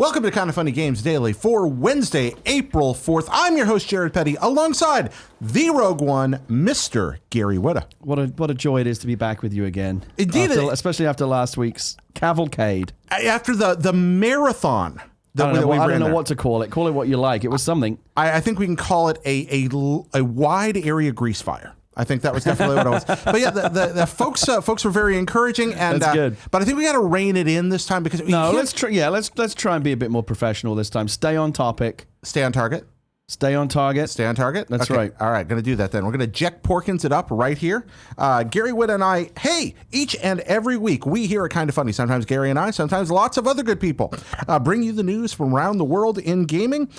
Welcome to Kind of Funny Games Daily for Wednesday, April 4th. I'm your host, Jared Petty, alongside the Rogue One, Mr. Gary Whitta. What a joy it is to be back with you again. Indeed. Especially after last week's cavalcade. After the marathon. I don't know what to call it. Call it what you like. It was something. I think we can call it a wide area grease fire. I think that was definitely what it was. But yeah, the folks were very encouraging, and that's good. But I think we got to rein it in this time because let's try and be a bit more professional this time. Stay on topic. Stay on target. Stay on target. Stay on target? That's okay. right. All right, going to do that then. We're going to Jack Porkins it up right here. Gary Whitta and I, each and every week, we here at Kind of Funny, sometimes Gary and I, sometimes lots of other good people, bring you the news from around the world in gaming.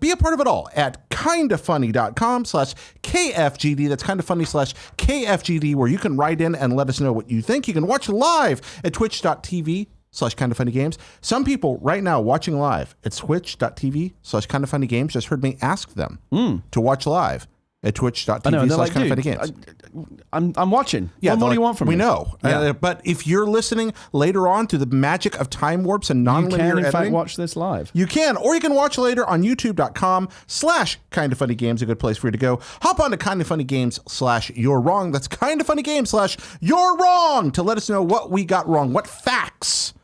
Be a part of it all at kindoffunny.com/KFGD. That's kindoffunny/KFGD, where you can write in and let us know what you think. You can watch live at twitch.tv/kindoffunnygames. Some people right now watching live at twitch.tv/kindoffunnygames just heard me ask them to watch live at twitch.tv/kindoffunnygames. I'm watching. Yeah, what do you want from me? We know. Yeah. But if you're listening later on through the magic of time warps and nonlinear editing, you can, in fact, watch this live. You can, or you can watch later on youtube.com/kindoffunnygames, a good place for you to go. Hop on to kindoffunnygames/you're wrong. That's kindoffunnygames/you're wrong to let us know what we got wrong, what facts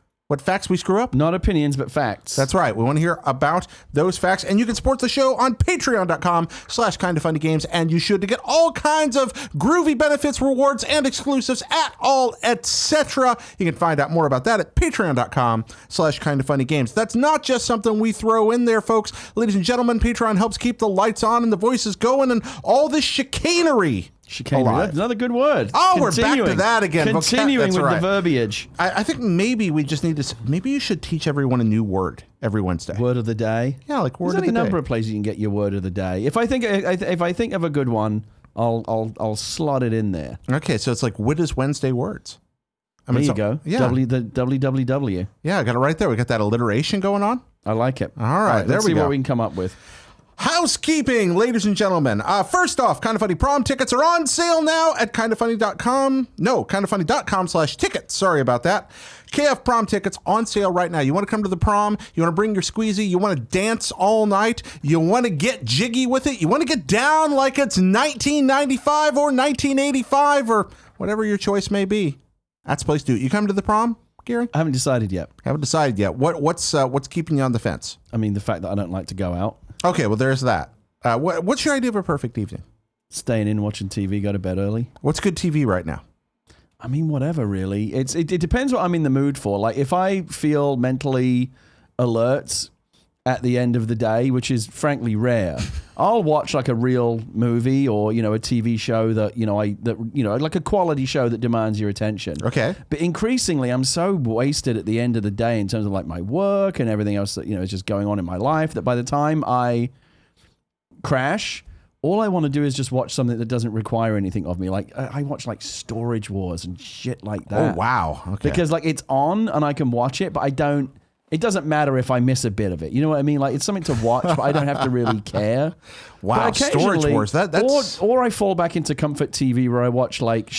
we screw up. Not opinions, but facts. That's right. We want to hear about those facts. And you can support the show on patreon.com/kindoffunnygames. And you should to get all kinds of groovy benefits, rewards, and exclusives at all, etc. You can find out more about that at patreon.com/kindoffunnygames. That's not just something we throw in there, folks. Ladies and gentlemen, Patreon helps keep the lights on and the voices going and all this chicanery. That's another good word. Oh, we're back to that again. Continuing with the verbiage. I think maybe we just need to. Maybe you should teach everyone a new word every Wednesday. Word of the day. Yeah, like word of the day. There's any number of places you can get your word of the day. If I think of a good one, I'll slot it in there. Okay, so it's like Whitta's Wednesday words. There you go. Yeah. WWW. Yeah, I got it right there. We got that alliteration going on. I like it. All right, there let's we see go. what we can come up with. Housekeeping, ladies and gentlemen. First off, Kind of Funny prom tickets are on sale now at kindoffunny.com. No, kindoffunny.com/tickets. Sorry about that. KF prom tickets on sale right now. You want to come to the prom? You want to bring your squeezy? You want to dance all night? You want to get jiggy with it? You want to get down like it's 1995 or 1985 or whatever your choice may be? That's the place to do it. You come to the prom, Gary? I haven't decided yet. Haven't decided yet. What's keeping you on the fence? I mean, the fact that I don't like to go out. Okay, well, there's that. What's your idea of a perfect evening? Staying in, watching TV, go to bed early. What's good TV right now? I mean, whatever, really. It depends what I'm in the mood for. Like, if I feel mentally alert at the end of the day, which is frankly rare, I'll watch like a real movie or, a TV show that, like a quality show that demands your attention. Okay. But increasingly, I'm so wasted at the end of the day in terms of like my work and everything else that, is just going on in my life that by the time I crash, all I want to do is just watch something that doesn't require anything of me. Like I watch like Storage Wars and shit like that. Oh, wow. Okay. Because like it's on and I can watch it, but it doesn't matter if I miss a bit of it. You know what I mean? Like it's something to watch, but I don't have to really care. Wow, Storage Wars. That's or I fall back into comfort TV where I watch like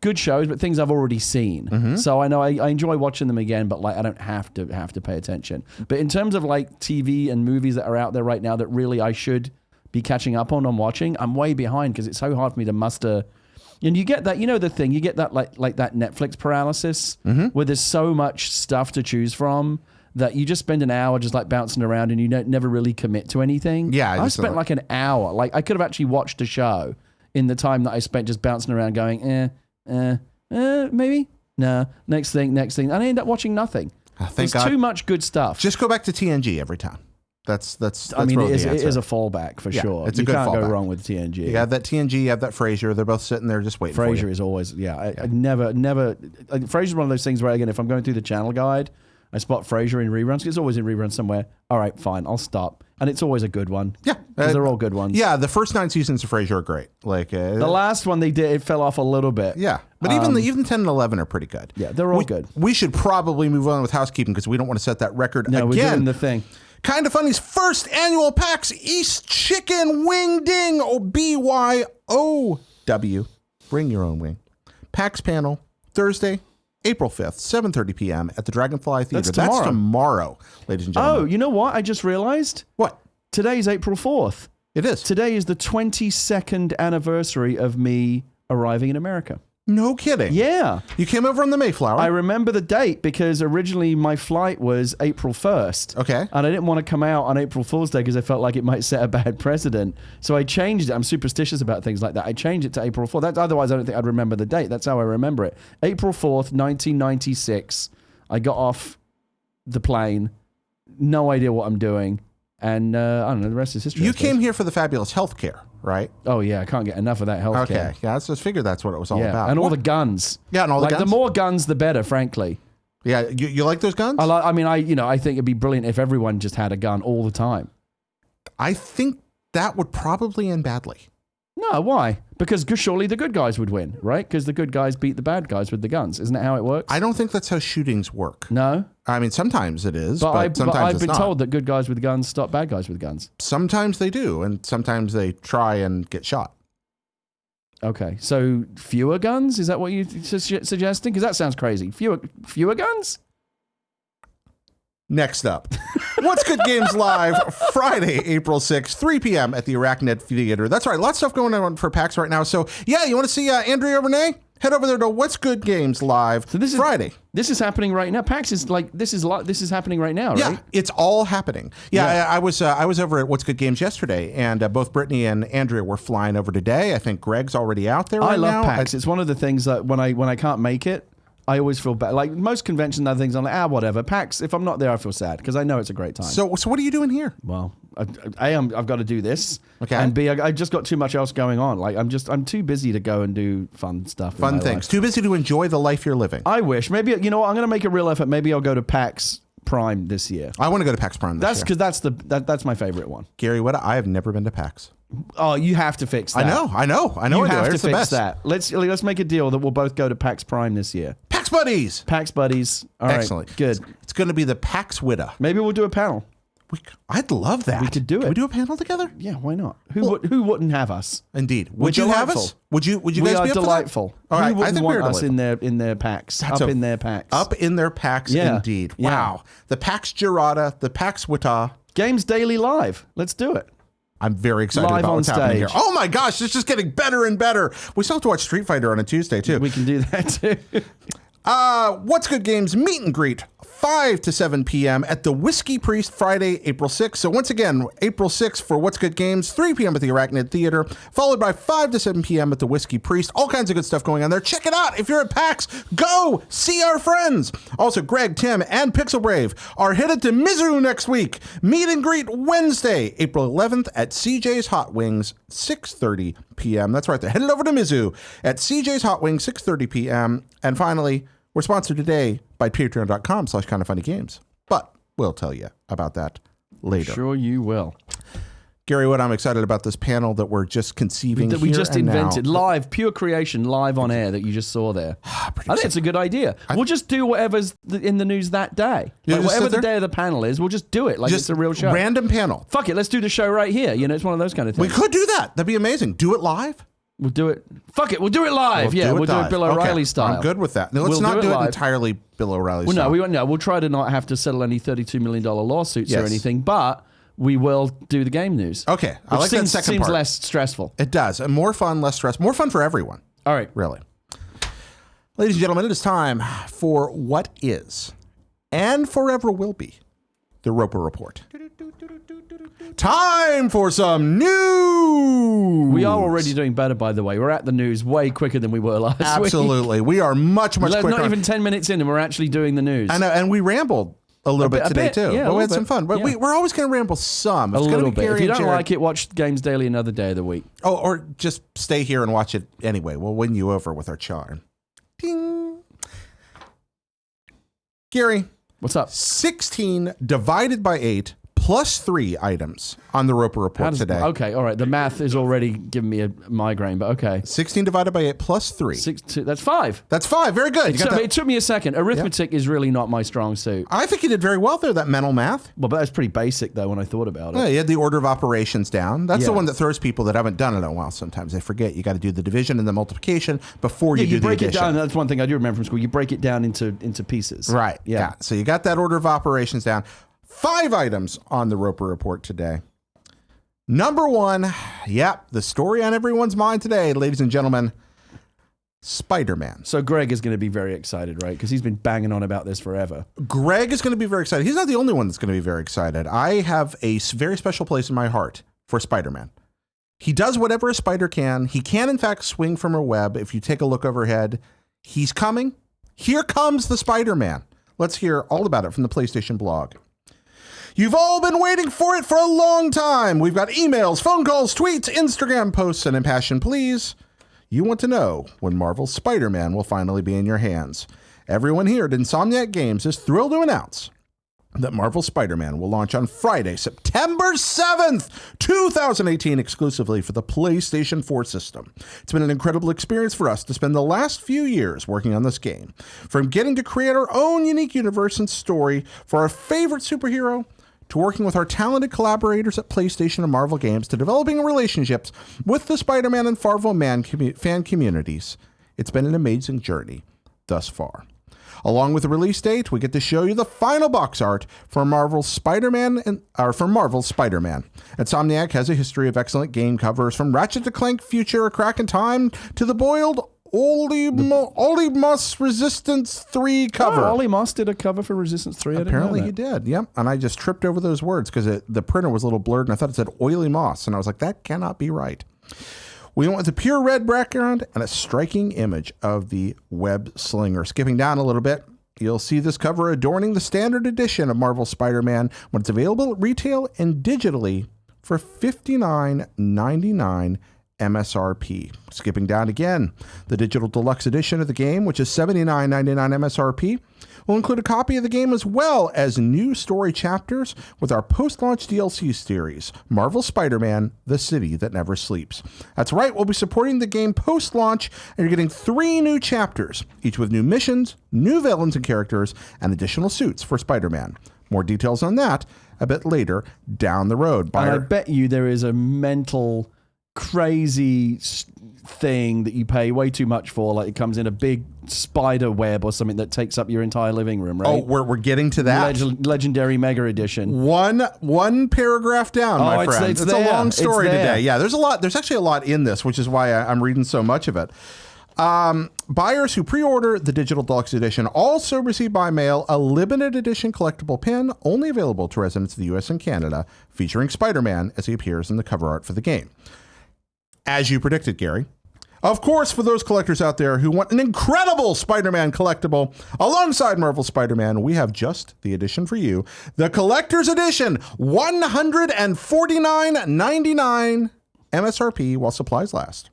good shows, but things I've already seen. Mm-hmm. So I know I enjoy watching them again, but like I don't have to pay attention. But in terms of like TV and movies that are out there right now that really I should be catching up on and watching, I'm way behind because it's so hard for me to muster. And you get that, the thing, you get that like that Netflix paralysis where there's so much stuff to choose from that you just spend an hour just like bouncing around and you never really commit to anything. Yeah. I spent like an hour. Like I could have actually watched a show in the time that I spent just bouncing around going, maybe, no, next thing. And I end up watching nothing. There's too much good stuff. Just go back to TNG every time. That's I mean, really it is a fallback for sure. It's a good can't fallback. go wrong with TNG. You have that TNG, you have that Frasier. They're both sitting there just waiting for you. Frasier is always, I never. Frasier's one of those things where, again, if I'm going through the channel guide, I spot Frasier in reruns. It's always in reruns somewhere. All right, fine, I'll stop. And it's always a good one. Yeah. Because they're all good ones. Yeah, the first 9 seasons of Frasier are great. Like the last one they did, it fell off a little bit. Yeah. But even 10 and 11 are pretty good. Yeah, they're all good. We should probably move on with housekeeping because we don't want to set that record again. No, we're doing the thing. Kind of Funny's first annual PAX East Chicken Wing Ding, BYOW. Bring your own wing. PAX panel, Thursday, April 5th, 7:30 p.m. at the Dragonfly Theater. That's tomorrow, ladies and gentlemen. Oh, you know what? I just realized. What? Today's April 4th. It is. Today is the 22nd anniversary of me arriving in America. No kidding. Yeah. You came over on the Mayflower. I remember the date because originally my flight was April 1st. Okay. And I didn't want to come out on April Fool's Day because I felt like it might set a bad precedent. So I changed it. I'm superstitious about things like that. I changed it to April 4th. Otherwise, I don't think I'd remember the date. That's how I remember it. April 4th, 1996. I got off the plane. No idea what I'm doing. And I don't know, the rest is history. You came here for the fabulous healthcare, right? Oh, yeah. I can't get enough of that healthcare. Okay. Yeah, I just figured that's what it was all about. And all the guns. Yeah, and all the guns. The more guns, the better, frankly. Yeah, you like those guns? I think it'd be brilliant if everyone just had a gun all the time. I think that would probably end badly. No, why? Because surely the good guys would win, right? Because the good guys beat the bad guys with the guns. Isn't that how it works? I don't think that's how shootings work. No? I mean, sometimes it is, but sometimes I've it's been not. told that good guys with guns stop bad guys with guns. Sometimes they do, and sometimes they try and get shot. Okay, so fewer guns? Is that what you're suggesting? Because that sounds crazy. Fewer guns? Next up, What's Good Games Live, Friday, April 6th, 3 p.m. at the Arachnid Theater. That's right, lots of stuff going on for PAX right now. So, yeah, you want to see Andrea Renee? Head over there to What's Good Games Live, Friday. This is happening right now. PAX is like, this is happening right now, right? Yeah, it's all happening. Yeah, I was over at What's Good Games yesterday, and both Brittany and Andrea were flying over today. I think Greg's already out there right now. I love PAX. It's one of the things that when I can't make it, I always feel bad. Like most conventions and other things, I'm like, whatever. PAX, if I'm not there, I feel sad because I know it's a great time. So what are you doing here? Well, I've got to do this. Okay. And B, I just got too much else going on. Like I'm too busy to go and do fun stuff. Fun things. Too busy to enjoy the life you're living. I wish. Maybe, you know what? I'm going to make a real effort. Maybe I'll go to PAX Prime this year. I want to go to PAX Prime this year. Because that's my favorite one. Gary, I have never been to PAX. Oh, you have to fix that. I know. You have to fix that. Let's make a deal that we'll both go to PAX Prime this year. PAX Buddies! PAX Buddies. All right. Excellent. Good. It's going to be the PAX Witta. Maybe we'll do a panel. I'd love that. We could do it. Can we do a panel together? Yeah, why not? Who wouldn't have us? Indeed. Would you have us? Would you guys be up delightful. For that? All right. Who wouldn't I think want we're us in their packs? In their packs. Up in their packs, indeed. Yeah. Wow. The PAX Girata, the PAX Witta. Games Daily Live. Let's do it. I'm very excited Live about on what's happening here. stage. Oh my gosh, it's just getting better and better. We still have to watch Street Fighter on a Tuesday, too. We can do that, too. What's Good Games meet and greet, 5 to 7 p.m. at the Whiskey Priest, Friday, April 6th. So once again, April 6th for What's Good Games, 3 p.m. at the Arachnid Theater, followed by 5 to 7 p.m. at the Whiskey Priest. All kinds of good stuff going on there. Check it out. If you're at PAX, go see our friends. Also, Greg, Tim, and Pixel Brave are headed to Mizzou next week. Meet and greet Wednesday, April 11th at CJ's Hot Wings, 6:30 p.m. That's right. They're headed over to Mizzou at CJ's Hot Wings, 6:30 p.m. And finally, we're sponsored today by patreon.com/kindoffunnygames, but we'll tell you about that later. Sure you will. Gary, what I'm excited about this panel that we're just conceiving that we here just and invented now. live, pure creation, live on air that you just saw there. I think it's a good idea. We'll just do whatever's in the news that day. Like whatever the day of the panel is, we'll just do it like it's a real show. Random panel. Fuck it, let's do the show right here. You know, it's one of those kind of things. We could do that. That'd be amazing. Do it live. We'll do it. Fuck it, we'll do it live. We'll do it Bill O'Reilly style. I'm good with that. Now, let's not do it entirely Bill O'Reilly style. We'll try to not have to settle any $32 million lawsuits or anything, but we will do the game news. Okay. I like that second part. Seems less stressful. It does. And more fun, less stress. More fun for everyone. All right. Really. Ladies and gentlemen, it is time for what is and forever will be the Roper Report. Time for some news. We are already doing better, by the way. We're at the news way quicker than we were last week. Absolutely. We are much quicker. Not even 10 minutes in and we're actually doing the news. I know, and we rambled a little bit today, too. Yeah, but we had some fun. But we're always going to ramble some. It's a little be bit. If you don't Jared. like it, watch Games Daily another day of the week. Oh, or just stay here and watch it anyway. We'll win you over with our charm. Ding. Gary. What's up? 16 divided by 8 +3 items on the Roper Report today. Okay, all right. The math is already giving me a migraine, but okay. 16 divided by 8 plus 3. 2, that's 5. That's 5. Very good. It took me a second. Arithmetic is really not my strong suit. I think you did very well there, that mental math. Well, but that's pretty basic, though, when I thought about it. Yeah, you had the order of operations down. That's the one that throws people that haven't done it in a while sometimes. They forget you got to do the division and the multiplication before you do the addition. You break it down. That's one thing I do remember from school. You break it down into pieces. Right. Yeah. So you got that order of operations down. 5 items on the Roper Report today. Number 1, the story on everyone's mind today, ladies and gentlemen, Spider-Man. So Greg is going to be very excited, right? Because he's been banging on about this forever. Greg is going to be very excited. He's not the only one that's going to be very excited. I have a very special place in my heart for Spider-Man. He does whatever a spider can. He can, in fact, swing from a web. If you take a look overhead, he's coming. Here comes the Spider-Man. Let's hear all about it from the PlayStation blog. You've all been waiting for it for a long time. We've got emails, phone calls, tweets, Instagram posts, and impassioned pleas. You want to know when Marvel's Spider-Man will finally be in your hands. Everyone here at Insomniac Games is thrilled to announce that Marvel's Spider-Man will launch on Friday, September 7th, 2018, exclusively for the PlayStation 4 system. It's been an incredible experience for us to spend the last few years working on this game. From getting to create our own unique universe and story for our favorite superhero, to working with our talented collaborators at PlayStation and Marvel Games, to developing relationships with the Spider-Man and Farvo fan communities. It's been an amazing journey thus far. Along with the release date, we get to show you the final box art for Marvel's Spider-Man. Insomniac has a history of excellent game covers, from Ratchet & Clank Future: A Crack in Time to the boiled Ollie Moss Resistance 3 cover. Oh, Ollie Moss did a cover for Resistance 3. Apparently he did, yep. And I just tripped over those words because the printer was a little blurred and I thought it said Oily Moss. And I was like, that cannot be right. We went with a pure red background and a striking image of the web slinger. Skipping down a little bit, you'll see this cover adorning the standard edition of Marvel Spider-Man when it's available at retail and digitally for $59.99 MSRP. Skipping down again, the digital deluxe edition of the game, which is $79.99 MSRP, will include a copy of the game as well as new story chapters with our post-launch DLC series, Marvel Spider-Man: The City That Never Sleeps. That's right, we'll be supporting the game post-launch, and you're getting 3 new chapters, each with new missions, new villains and characters, and additional suits for Spider-Man. More details on that a bit later down the road. And I bet you there is a mental, crazy thing that you pay way too much for, like it comes in a big spider web or something that takes up your entire living room, right? Oh, we're getting to that. Legendary Mega Edition. One paragraph down, my friend. It's a long story today. Yeah, there's a lot. There's actually a lot in this, which is why I'm reading so much of it. Buyers who pre-order the digital deluxe edition also receive by mail a limited edition collectible pin only available to residents of the US and Canada, featuring Spider-Man as he appears in the cover art for the game. As you predicted, Gary. Of course, for those collectors out there who want an incredible Spider-Man collectible alongside Marvel Spider-Man, we have just the edition for you. The Collector's Edition, $149.99 MSRP while supplies last.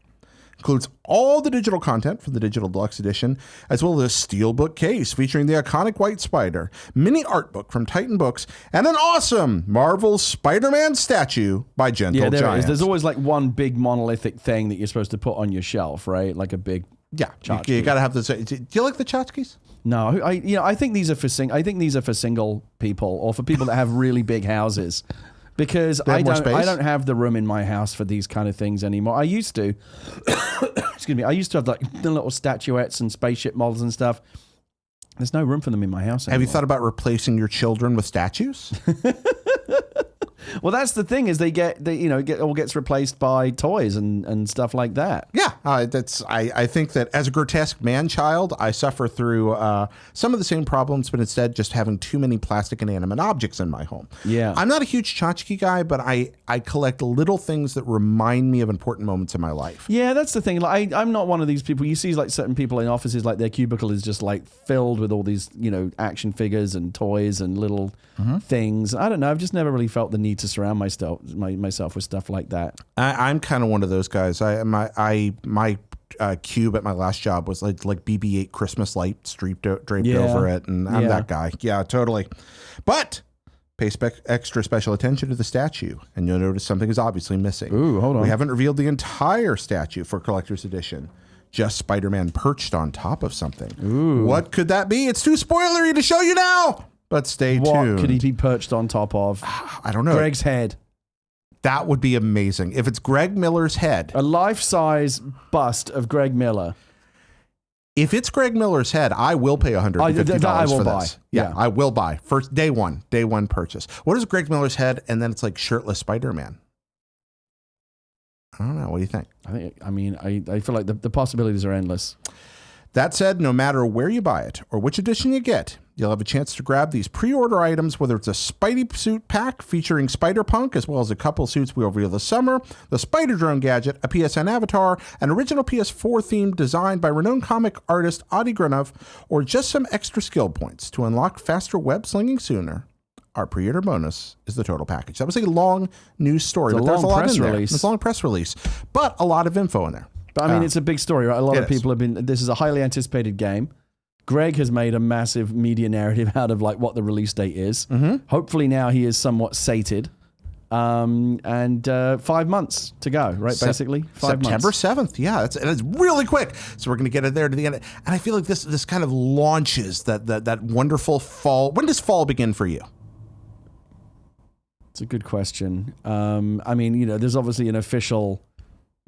Includes all the digital content for the digital deluxe edition, as well as a steelbook case featuring the iconic White Spider, mini art book from Titan Books, and an awesome Marvel Spider-Man statue by Gentle Giant. It is. There's always like one big monolithic thing that you're supposed to put on your shelf, right? Like a big tchotchke. You got to have this. Do you like the tchotchkes? No, I think these are for single people or for people that have really big houses. Because I don't have the room in my house for these kind of things anymore. I used to. Excuse me. I used to have like the little statuettes and spaceship models and stuff. There's no room for them in my house anymore. Have you thought about replacing your children with statues? Well, that's the thing is it all gets replaced by toys and stuff like that. Yeah, I think that as a grotesque man-child, I suffer through some of the same problems, but instead just having too many plastic inanimate objects in my home. Yeah. I'm not a huge tchotchke guy, but I collect little things that remind me of important moments in my life. Yeah, that's the thing. Like I'm not one of these people. You see like certain people in offices, like their cubicle is just like filled with all these, action figures and toys and little things. I don't know. I've just never really felt the need to surround myself with stuff like that. I'm kind of one of those guys. My cube at my last job was like BB-8 Christmas lights draped over it, and I'm that guy. Yeah, totally. But Pay extra special attention to the statue, and you'll notice something is obviously missing. Ooh, hold on. We haven't revealed the entire statue for Collector's Edition. Just Spider-Man perched on top of something. Ooh. What could that be? It's too spoilery to show you now, but stay tuned. What could he be perched on top of? I don't know. Greg's head. That would be amazing. If it's Greg Miller's head. A life-size bust of Greg Miller. If it's Greg Miller's head, I will pay $150 for this. Yeah, I will buy. First day one purchase. What is Greg Miller's head? And then it's like shirtless Spider-Man. I don't know. What do you think? I feel like the possibilities are endless. That said, no matter where you buy it or which edition you get, you'll have a chance to grab these pre-order items, whether it's a Spidey suit pack featuring Spider-Punk, as well as a couple suits we'll reveal this summer, the Spider-Drone gadget, a PSN avatar, an original PS4 theme designed by renowned comic artist Adi Granov, or just some extra skill points to unlock faster web slinging sooner. Our pre-order bonus is the total package. That was a long news story, but there's a lot in there. It's a long press release, but a lot of info in there. But I mean, it's a big story, right? A lot of people have been, this is a highly anticipated game. Greg has made a massive media narrative out of like what the release date is. Mm-hmm. Hopefully now he is somewhat sated. And 5 months to go, right? Basically, 5 months. September 7th. Yeah, it's really quick. So we're going to get it there to the end. And I feel like this kind of launches that wonderful fall. When does fall begin for you? It's a good question. I mean, there's obviously an official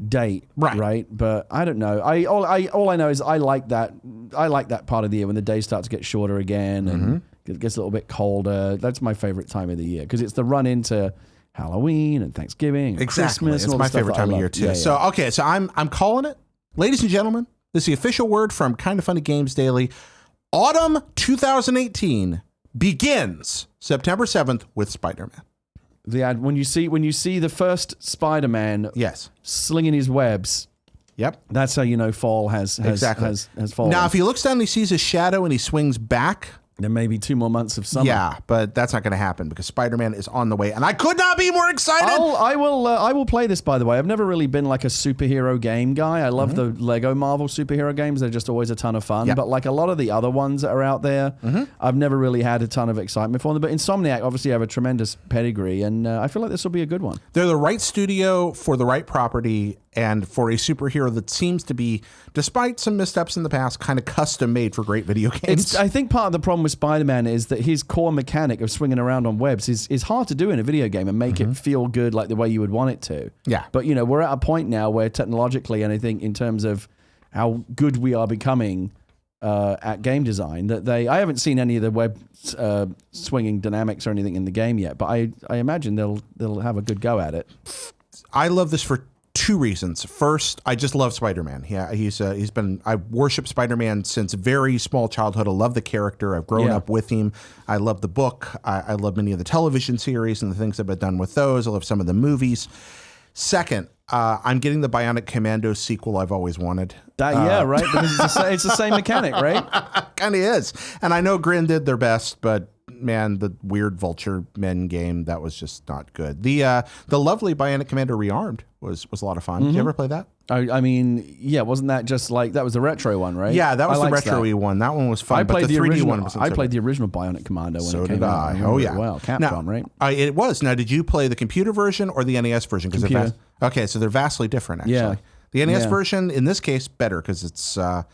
date, right? But I don't know. All I know is I like that part of the year when the days start to get shorter again and it gets a little bit colder. That's my favorite time of the year because it's the run into Halloween and Thanksgiving and Christmas. It's my favorite time of year too. Yeah, so okay, so I'm calling it, ladies and gentlemen. This is the official word from Kinda Funny Games Daily. Autumn 2018 begins September 7th with Spider-Man. When you see the first Spider-Man, slinging his webs, that's how you know fall has fallen. Now, if he looks down and he sees his shadow and he swings back, there may be 2 more months of summer. Yeah, but that's not going to happen because Spider-Man is on the way, and I could not be more excited. I will play this, by the way. I've never really been like a superhero game guy. I love the Lego Marvel superhero games. They're just always a ton of fun. Yep. But like a lot of the other ones that are out there, I've never really had a ton of excitement for them. But Insomniac obviously have a tremendous pedigree, and I feel like this will be a good one. They're the right studio for the right property, and for a superhero that seems to be, despite some missteps in the past, kind of custom made for great video games. I think part of the problem with Spider-Man is that his core mechanic of swinging around on webs is hard to do in a video game and make it feel good like the way you would want it to. Yeah. But, we're at a point now where technologically, and I think in terms of how good we are becoming at game design, that I haven't seen any of the web swinging dynamics or anything in the game yet, but I imagine they'll have a good go at it. I love this for 2 reasons. First, I just love Spider-Man. Yeah, I worship Spider-Man since very small childhood. I love the character. I've grown up with him. I love the book. I love many of the television series and the things that have been done with those. I love some of the movies. Second, I'm getting the Bionic Commando sequel I've always wanted. Right? Because it's the same mechanic, right? Kind of is. And I know Grin did their best, but man, the weird Vulture Men game, that was just not good. The lovely Bionic Commando Rearmed was a lot of fun. Did you ever play that? I mean, wasn't that just like, that was the retro one, right? Yeah, that was the retro-y one. That one was fun, but the 3D one was I played the original Bionic Commando when it came out. Oh, yeah. Well, Capcom, right? It was. Now, did you play the computer version or the NES version? Computer. Okay, so they're vastly different, actually. Yeah. The NES version, in this case, better because it's a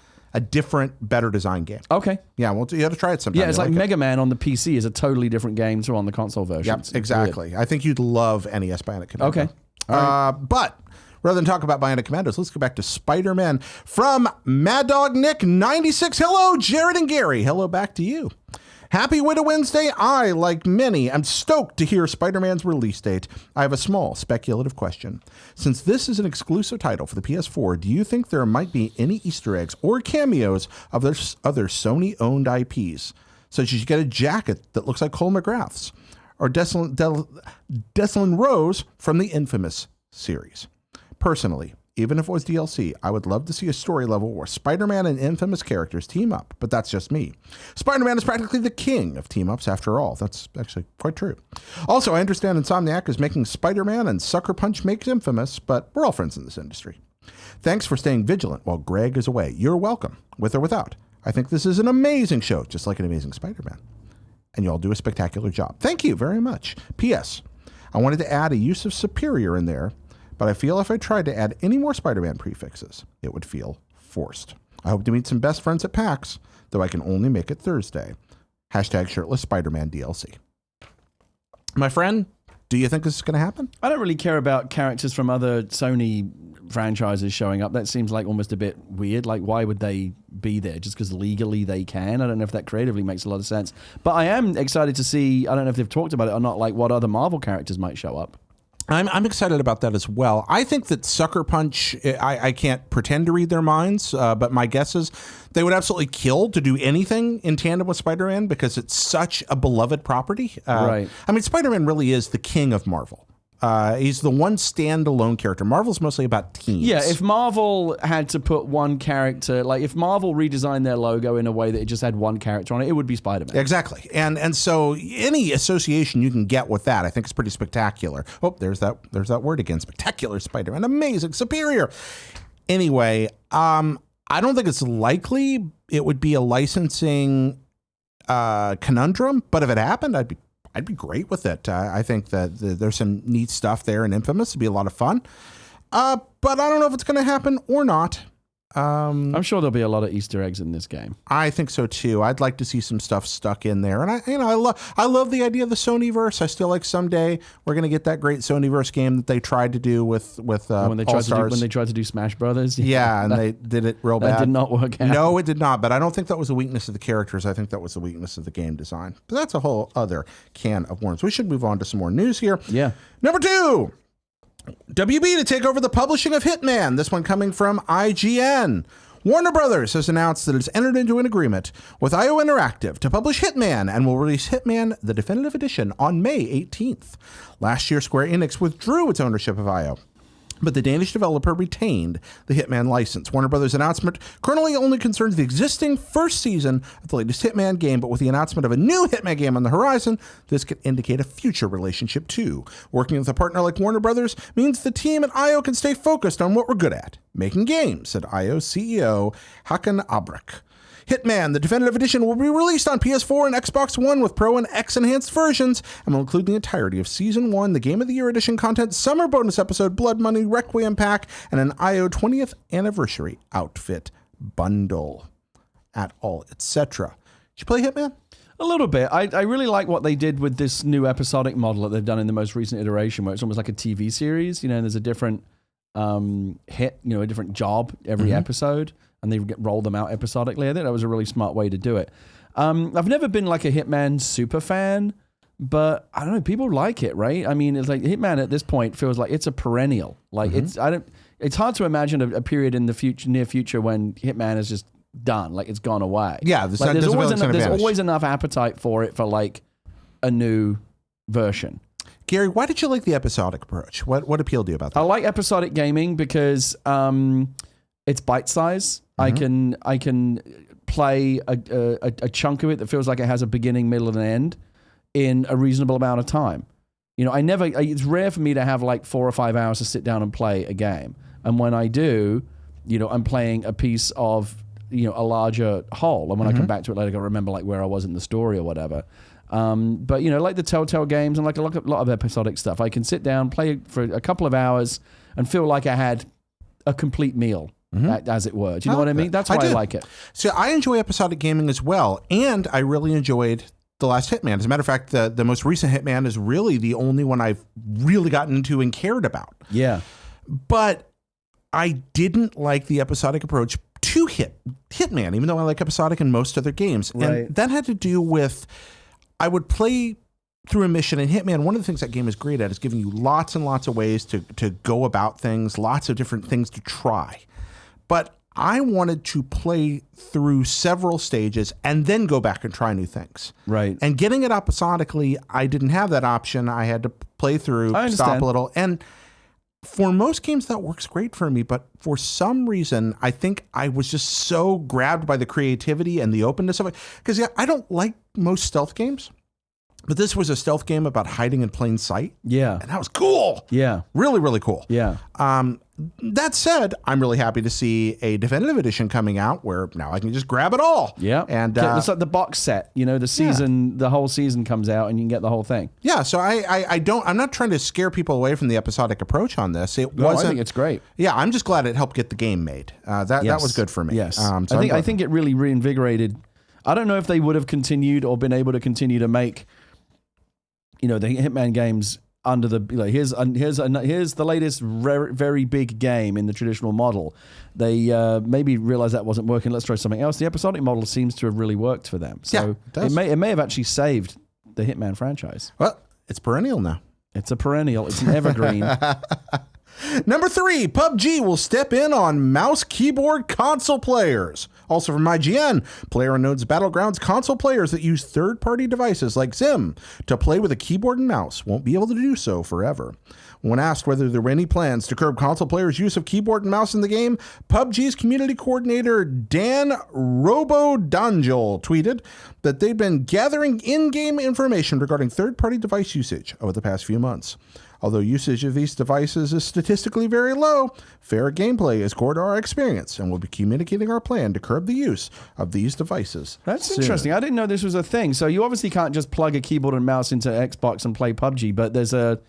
different, better design game. Okay. Yeah, well, you have to try it sometime. Yeah, it's like Mega Man on the PC is a totally different game to on the console version. Yep, exactly. Weird. I think you'd love NES Bionic Commando. Okay. All right. But rather than talk about Bionic Commandos, let's go back to Spider-Man from Mad Dog Nick 96. Hello, Jared and Gary. Hello back to you. Happy Widow Wednesday. I, like many, am stoked to hear Spider-Man's release date. I have a small speculative question. Since this is an exclusive title for the PS4, do you think there might be any Easter eggs or cameos of their other Sony-owned IPs, such as you get a jacket that looks like Cole McGrath's, or Deslin Rose from the Infamous series? Personally, even if it was DLC, I would love to see a story level where Spider-Man and Infamous characters team up, but that's just me. Spider-Man is practically the king of team-ups after all. That's actually quite true. Also, I understand Insomniac is making Spider-Man and Sucker Punch makes Infamous, but we're all friends in this industry. Thanks for staying vigilant while Greg is away. You're welcome, with or without. I think this is an amazing show, just like an amazing Spider-Man. and you all do a spectacular job. Thank you very much. P.S. I wanted to add a use of superior in there, but I feel if I tried to add any more Spider-Man prefixes, it would feel forced. I hope to meet some best friends at PAX, though I can only make it Thursday. Hashtag shirtless Spider-Man DLC. My friend, do you think this is going to happen? I don't really care about characters from other Sony franchises showing up. That seems like almost a bit weird. Like, why would they be there? Just because legally they can? I don't know if that creatively makes a lot of sense. But I am excited to see, I don't know if they've talked about it or not, like what other Marvel characters might show up. I'm excited about that as well. I think that Sucker Punch, I can't pretend to read their minds, but my guess is they would absolutely kill to do anything in tandem with Spider-Man because it's such a beloved property. Right. I mean, Spider-Man really is the king of Marvel. He's the one standalone character. Marvel's mostly about teams. Yeah, if Marvel had to put one character, like if Marvel redesigned their logo in a way that it just had one character on it, it would be Spider-Man. Exactly. And so any association you can get with that, I think is pretty spectacular. Oh, there's that word again. Spectacular Spider-Man. Amazing. Superior. Anyway, I don't think it's likely it would be a licensing conundrum, but if it happened, I'd be great with it. I think that there's some neat stuff there in Infamous. It'd be a lot of fun. But I don't know if it's going to happen or not. I'm sure there'll be a lot of Easter eggs in this game. I think so too. I'd like to see some stuff stuck in there, and I love the idea of the Sonyverse. I still like someday we're going to get that great Sonyverse game that they tried to do with when they tried to do Smash Brothers. Yeah, and they did it real bad. That did not work out. No, it did not. But I don't think that was a weakness of the characters. I think that was the weakness of the game design. But that's a whole other can of worms. We should move on to some more news here. Yeah. Number 2. WB to take over the publishing of Hitman. This one coming from IGN. Warner Brothers has announced that it's entered into an agreement with IO Interactive to publish Hitman and will release Hitman, the definitive edition, on May 18th. Last year, Square Enix withdrew its ownership of IO, but the Danish developer retained the Hitman license. Warner Brothers' announcement currently only concerns the existing first season of the latest Hitman game, but with the announcement of a new Hitman game on the horizon, this could indicate a future relationship too. Working with a partner like Warner Brothers means the team at IO can stay focused on what we're good at, making games, said IO CEO Hakan Abrek. Hitman, the definitive edition, will be released on PS4 and Xbox One with Pro and X enhanced versions and will include the entirety of Season 1, the Game of the Year edition content, summer bonus episode, Blood Money, Requiem pack, and an IO 20th anniversary outfit bundle. At all, etc. Did you play Hitman? A little bit. I really like what they did with this new episodic model that they've done in the most recent iteration, where it's almost like a TV series. You know, there's a different hit, you know, a different job every episode, and they roll them out episodically. I think that was a really smart way to do it. I've never been like a Hitman super fan, but I don't know, people like it, right? I mean, it's like Hitman at this point feels like it's a perennial. Like it's hard to imagine a period in the near future when Hitman is just done, like it's gone away. Yeah, there's always enough appetite for it for like a new version. Gary, why did you like the episodic approach? What appealed to you about that? I like episodic gaming because it's bite size. I can play a chunk of it that feels like it has a beginning, middle, and an end in a reasonable amount of time. You know, it's rare for me to have like 4 or 5 hours to sit down and play a game. And when I do, you know, I'm playing a piece of, you know, a larger whole. And when I come back to it later, I can remember like where I was in the story or whatever. But, you know, like the Telltale games and like a lot of episodic stuff, I can sit down, play for a couple of hours and feel like I had a complete meal, as it were. Do you know what I mean? That's why I like it. So I enjoy episodic gaming as well. And I really enjoyed the last Hitman. As a matter of fact, the most recent Hitman is really the only one I've really gotten into and cared about. Yeah. But I didn't like the episodic approach to Hitman, even though I like episodic in most other games. Right. And that had to do with, I would play through a mission in Hitman. One of the things that game is great at is giving you lots and lots of ways to go about things, lots of different things to try. But I wanted to play through several stages and then go back and try new things. Right. And getting it episodically, I didn't have that option. I had to play through, stop a little. And for most games, that works great for me. But for some reason, I think I was just so grabbed by the creativity and the openness of it. Because I don't like most stealth games. But this was a stealth game about hiding in plain sight. Yeah. And that was cool. Yeah. Really, really cool. Yeah. That said, I'm really happy to see a definitive edition coming out where now I can just grab it all. Yeah. And it's like the box set, the season, the whole season comes out and you can get the whole thing. Yeah. So I'm not trying to scare people away from the episodic approach on this. I think it's great. Yeah. I'm just glad it helped get the game made. That was good for me. Yes. I think it really reinvigorated. I don't know if they would have continued or been able to continue to make, the Hitman games under the here's the latest very big game in the traditional model. They maybe realized that wasn't working. Let's try something else. The episodic model seems to have really worked for them. So it may have actually saved the Hitman franchise. Well, it's perennial now. It's a perennial. It's an evergreen. Number 3, PUBG will step in on mouse keyboard console players. Also from IGN, PlayerUnknown's Battlegrounds console players that use third-party devices like Zim to play with a keyboard and mouse won't be able to do so forever. When asked whether there were any plans to curb console players' use of keyboard and mouse in the game, PUBG's community coordinator Dan Robodangel tweeted that they'd been gathering in-game information regarding third-party device usage over the past few months. Although usage of these devices is statistically very low, fair gameplay is core to our experience, and we'll be communicating our plan to curb the use of these devices. That's interesting. I didn't know this was a thing. So you obviously can't just plug a keyboard and mouse into Xbox and play PUBG, but there's a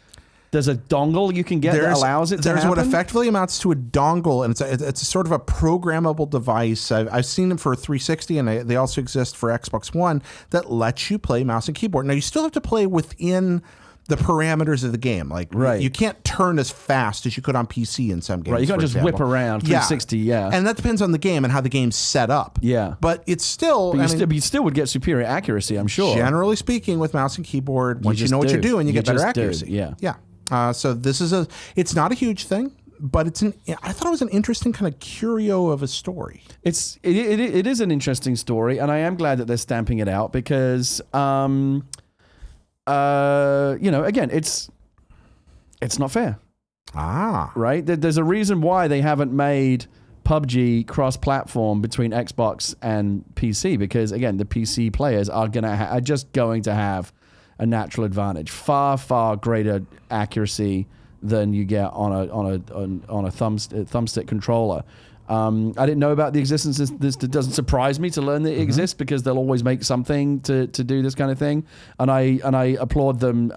dongle you can get that allows it to happen? There's what effectively amounts to a dongle, and it's a sort of a programmable device. I've seen them for 360, and they also exist for Xbox One, that lets you play mouse and keyboard. Now, you still have to play within the parameters of the game. You can't turn as fast as you could on PC in some games. Right, you can't just whip around 360, yeah. And that depends on the game and how the game's set up. Yeah. But it's still... you still would get superior accuracy, I'm sure. Generally speaking, with mouse and keyboard, once you know what you're doing, you get better accuracy. Yeah. So this is it's not a huge thing, but I thought it was an interesting kind of curio of a story. It is an interesting story, and I am glad that they're stamping it out because... again, it's not fair. Right? There's a reason why they haven't made PUBG cross-platform between Xbox and PC, because again, the PC players are just going to have a natural advantage, far greater accuracy than you get on a thumbstick controller. I didn't know about the existence of this. It doesn't surprise me to learn that it exists, because they'll always make something to do this kind of thing. And I applaud them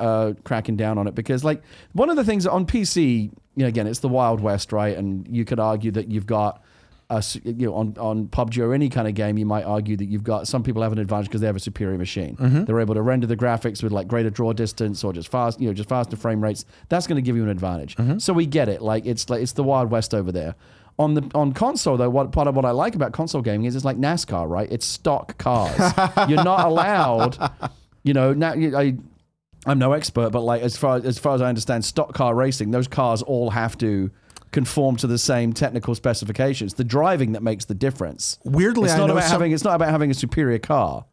cracking down on it, because one of the things on PC, again, it's the Wild West, right? And you could argue that you've got on PUBG or any kind of game, you might argue that you've got some people have an advantage because they have a superior machine. They're able to render the graphics with greater draw distance or just faster frame rates. That's going to give you an advantage. So we get it. It's the Wild West over there. On console, though, part of what I like about console gaming is it's like NASCAR, right? It's stock cars. You're not allowed, I'm no expert, but as far as I understand, stock car racing, those cars all have to conform to the same technical specifications. The driving that makes the difference. Weirdly, it's not about having a superior car.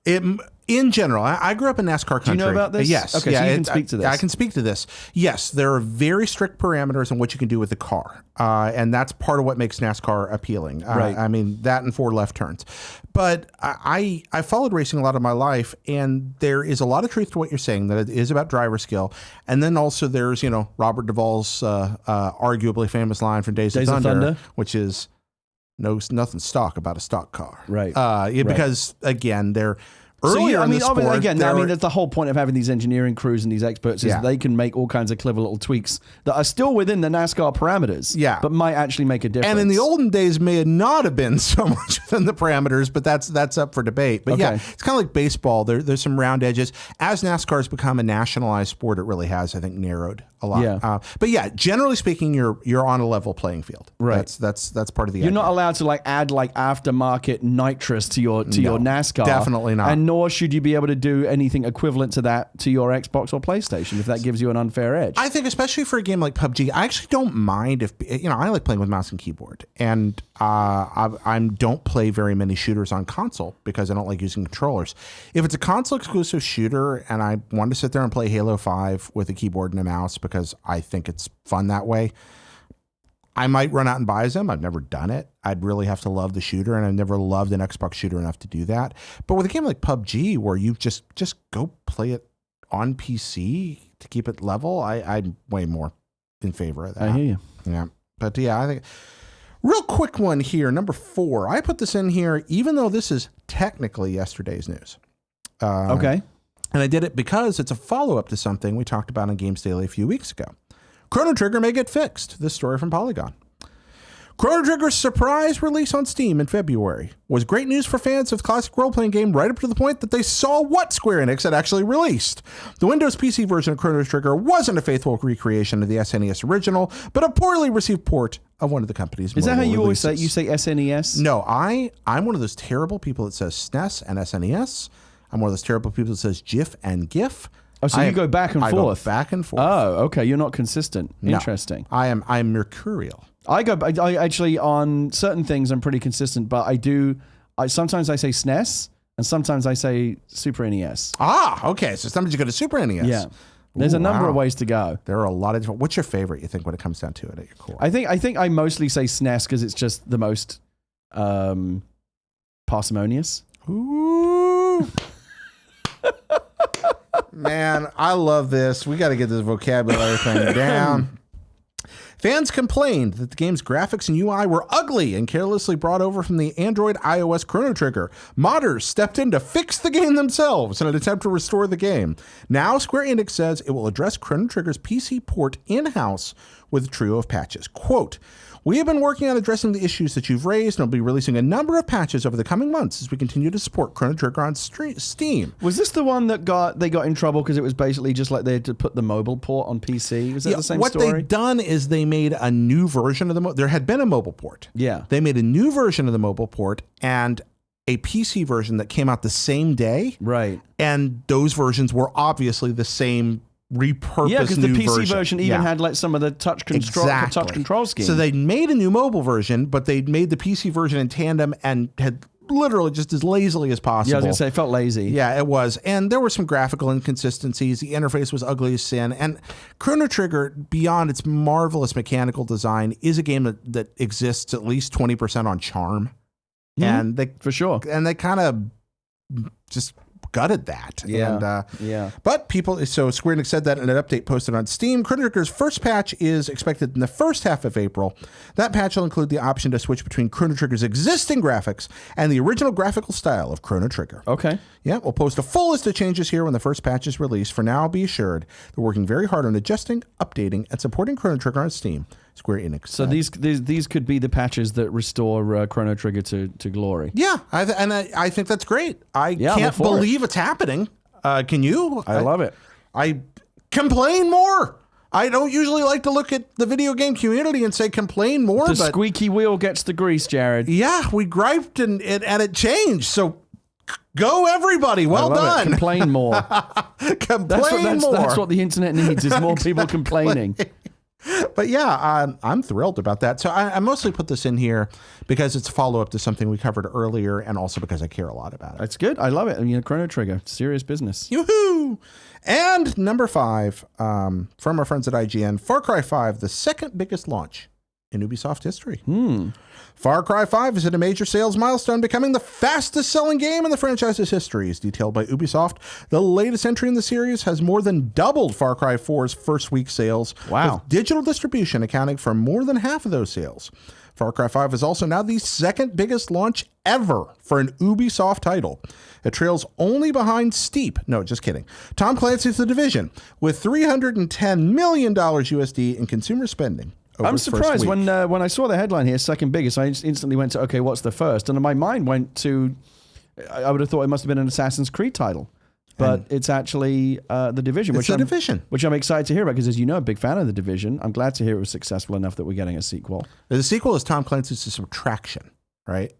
In general, I grew up in NASCAR country. Do you know about this? Yes. Okay, so you can speak to this. I can speak to this. Yes, there are very strict parameters on what you can do with the car. And that's part of what makes NASCAR appealing. Right. I mean, that and 4 left turns. But I followed racing a lot of my life, and there is a lot of truth to what you're saying, that it is about driver skill. And then also there's, Robert Duvall's arguably famous line from Days of Thunder, which is, nothing stock about a stock car. Right. Because, again, they're... That's the whole point of having these engineering crews and these experts is they can make all kinds of clever little tweaks that are still within the NASCAR parameters, but might actually make a difference. And in the olden days, may not have been so much within the parameters, but that's up for debate. But it's kind of like baseball. There's some round edges. As NASCAR has become a nationalized sport, it really has, I think, narrowed a lot. Yeah. But generally speaking, you're on a level playing field. Right. That's part of the You're idea. not allowed to add aftermarket nitrous to your NASCAR. Definitely not. And nor should you be able to do anything equivalent to that to your Xbox or PlayStation if that gives you an unfair edge. I think especially for a game like PUBG, I actually don't mind if, I like playing with mouse and keyboard. And I don't play very many shooters on console because I don't like using controllers. If it's a console exclusive shooter and I want to sit there and play Halo 5 with a keyboard and a mouse because I think it's fun that way, I might run out and buy them. I've never done it. I'd really have to love the shooter, and I've never loved an Xbox shooter enough to do that. But with a game like PUBG, where you just go play it on PC to keep it level, I'm way more in favor of that. I hear you. Yeah. But yeah, I think real quick one here, number 4. I put this in here, even though this is technically yesterday's news. Okay. And I did it because it's a follow-up to something we talked about on Games Daily a few weeks ago. Chrono Trigger may get fixed. This story from Polygon. Chrono Trigger's surprise release on Steam in February was great news for fans of the classic role-playing game right up to the point that they saw what Square Enix had actually released. The Windows PC version of Chrono Trigger wasn't a faithful recreation of the SNES original, but a poorly received port of one of the company's Is that how you releases. always say? You say SNES? No, I'm one of those terrible people that says SNES and SNES. I'm one of those terrible people that says GIF and GIF. Oh, so you go back and forth. Go back and forth. Oh, okay. You're not consistent. No. Interesting. I'm mercurial. I actually, on certain things, I'm pretty consistent, but sometimes I say SNES and sometimes I say Super NES. Ah, okay. So sometimes you go to Super NES. Yeah. There's a number of ways to go. There are a lot of different. What's your favorite, you think, when it comes down to it at your core? I think I mostly say SNES because it's just the most parsimonious. Ooh. Man, I love this. We got to get this vocabulary thing down. Fans complained that the game's graphics and UI were ugly and carelessly brought over from the Android iOS Chrono Trigger. Modders stepped in to fix the game themselves in an attempt to restore the game. Now, Square Enix says it will address Chrono Trigger's PC port in-house with a trio of patches. Quote, "We have been working on addressing the issues that you've raised and will be releasing a number of patches over the coming months as we continue to support Chrono Trigger on Steam." Was this the one that they got in trouble because it was basically just like they had to put the mobile port on PC? Was that the same story? What they've done is they made a new version of there had been a mobile port. Yeah. They made a new version of the mobile port and a PC version that came out the same day. Right. And those versions were obviously the same repurposed yeah, because the new PC version even had like some of the touch control schemes. So they made a new mobile version, but they made the PC version in tandem and had literally just as lazily as possible. Yeah, I was gonna say it felt lazy. Yeah, it was. And there were some graphical inconsistencies. The interface was ugly as sin. And Chrono Trigger, beyond its marvelous mechanical design, is a game that exists at least 20% on charm. And they for sure. And they kind of just gutted that. Yeah. And, But so Square Enix said that in an update posted on Steam. Chrono Trigger's first patch is expected in the first half of April. That patch will include the option to switch between Chrono Trigger's existing graphics and the original graphical style of Chrono Trigger. Okay. Yeah, we'll post a full list of changes here when the first patch is released. For now, be assured they're working very hard on adjusting, updating, and supporting Chrono Trigger on Steam. Square Enix. So these could be the patches that restore Chrono Trigger to glory. Yeah, I think that's great. I can't believe it's happening. Can you? I love it. I complain more. I don't usually like to look at the video game community and say complain more. The squeaky wheel gets the grease, Jared. Yeah, we griped and it changed. So go everybody. Well done. Complain more. Complain more. That's what the internet needs is more people complaining. But yeah, I'm thrilled about that. So I mostly put this in here because it's a follow-up to something we covered earlier and also because I care a lot about it. That's good. I love it. I mean, Chrono Trigger, serious business. Yoo-hoo! And number 5, from our friends at IGN, Far Cry 5, the second biggest launch in Ubisoft history. Far Cry 5 is at a major sales milestone, becoming the fastest selling game in the franchise's history, as detailed by Ubisoft. The latest entry in the series has more than doubled Far Cry 4's first week sales. Wow. With digital distribution accounting for more than half of those sales. Far Cry 5 is also now the second biggest launch ever for an Ubisoft title. It trails only behind Tom Clancy's The Division, with $310 million USD in consumer spending. I'm surprised when I saw the headline here, second biggest, I instantly went to, okay, what's the first? And my mind went to, I would have thought it must have been an Assassin's Creed title. But it's actually The Division. Which I'm excited to hear about because, as you know, I'm a big fan of The Division. I'm glad to hear it was successful enough that we're getting a sequel. The sequel is Tom Clancy's Subtraction, right?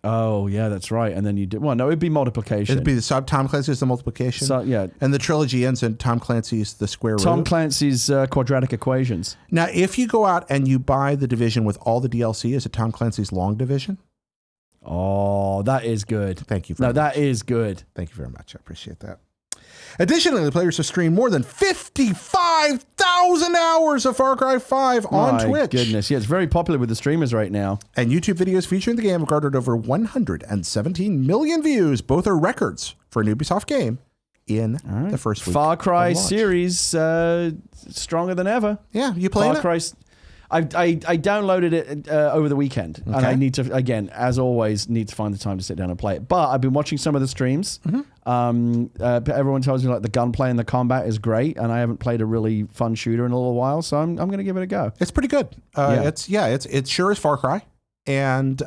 Oh, yeah, that's right. And then you did... Well, no, it'd be multiplication. It'd be Tom Clancy's The Multiplication. So, yeah. And the trilogy ends in Tom Clancy's The Square Root. Tom Clancy's Quadratic Equations. Now, if you go out and you buy The Division with all the DLC, is it Tom Clancy's Long Division? Oh, that is good. Thank you. That is good. Thank you very much. I appreciate that. Additionally, players have streamed more than 55,000 hours of Far Cry 5 on Twitch. My goodness. Yeah, it's very popular with the streamers right now. And YouTube videos featuring the game have garnered over 117 million views. Both are records for an Ubisoft game in the first week. Far Cry series, stronger than ever. Yeah, you playing it? I downloaded it over the weekend, and I need to, again, as always, need to find the time to sit down and play it. But I've been watching some of the streams. Everyone tells me like the gunplay and the combat is great, and I haven't played a really fun shooter in a little while, so I'm going to give it a go. It's pretty good. It's sure as Far Cry, and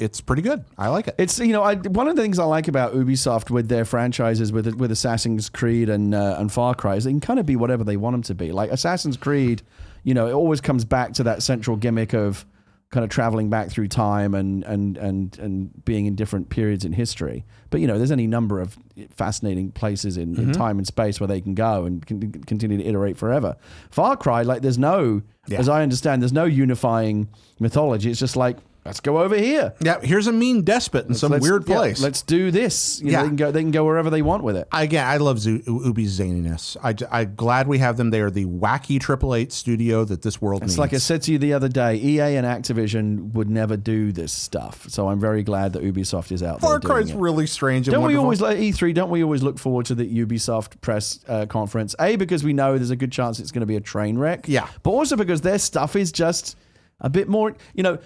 it's pretty good. I like it. It's one of the things I like about Ubisoft with their franchises, with Assassin's Creed and Far Cry, is they can kind of be whatever they want them to be. Like Assassin's Creed, it always comes back to that central gimmick of kind of traveling back through time and being in different periods in history. But there's any number of fascinating places in time and space where they can go and continue to iterate forever. Far Cry, like as I understand, there's no unifying mythology. It's just like, let's go over here. Yeah, here's a mean despot in some weird place. Yeah, let's do this. They can go wherever they want with it. Again, I love Ubi's zaniness. I'm glad we have them. They are the wacky 888 studio that this world needs. It's like I said to you the other day, EA and Activision would never do this stuff. So I'm very glad that Ubisoft is out there doing it. Far Cry's really strange and don't wonderful. We always, like E3, don't we always look forward to the Ubisoft press conference? A, because we know there's a good chance it's going to be a train wreck. Yeah. But also because their stuff is just a bit more,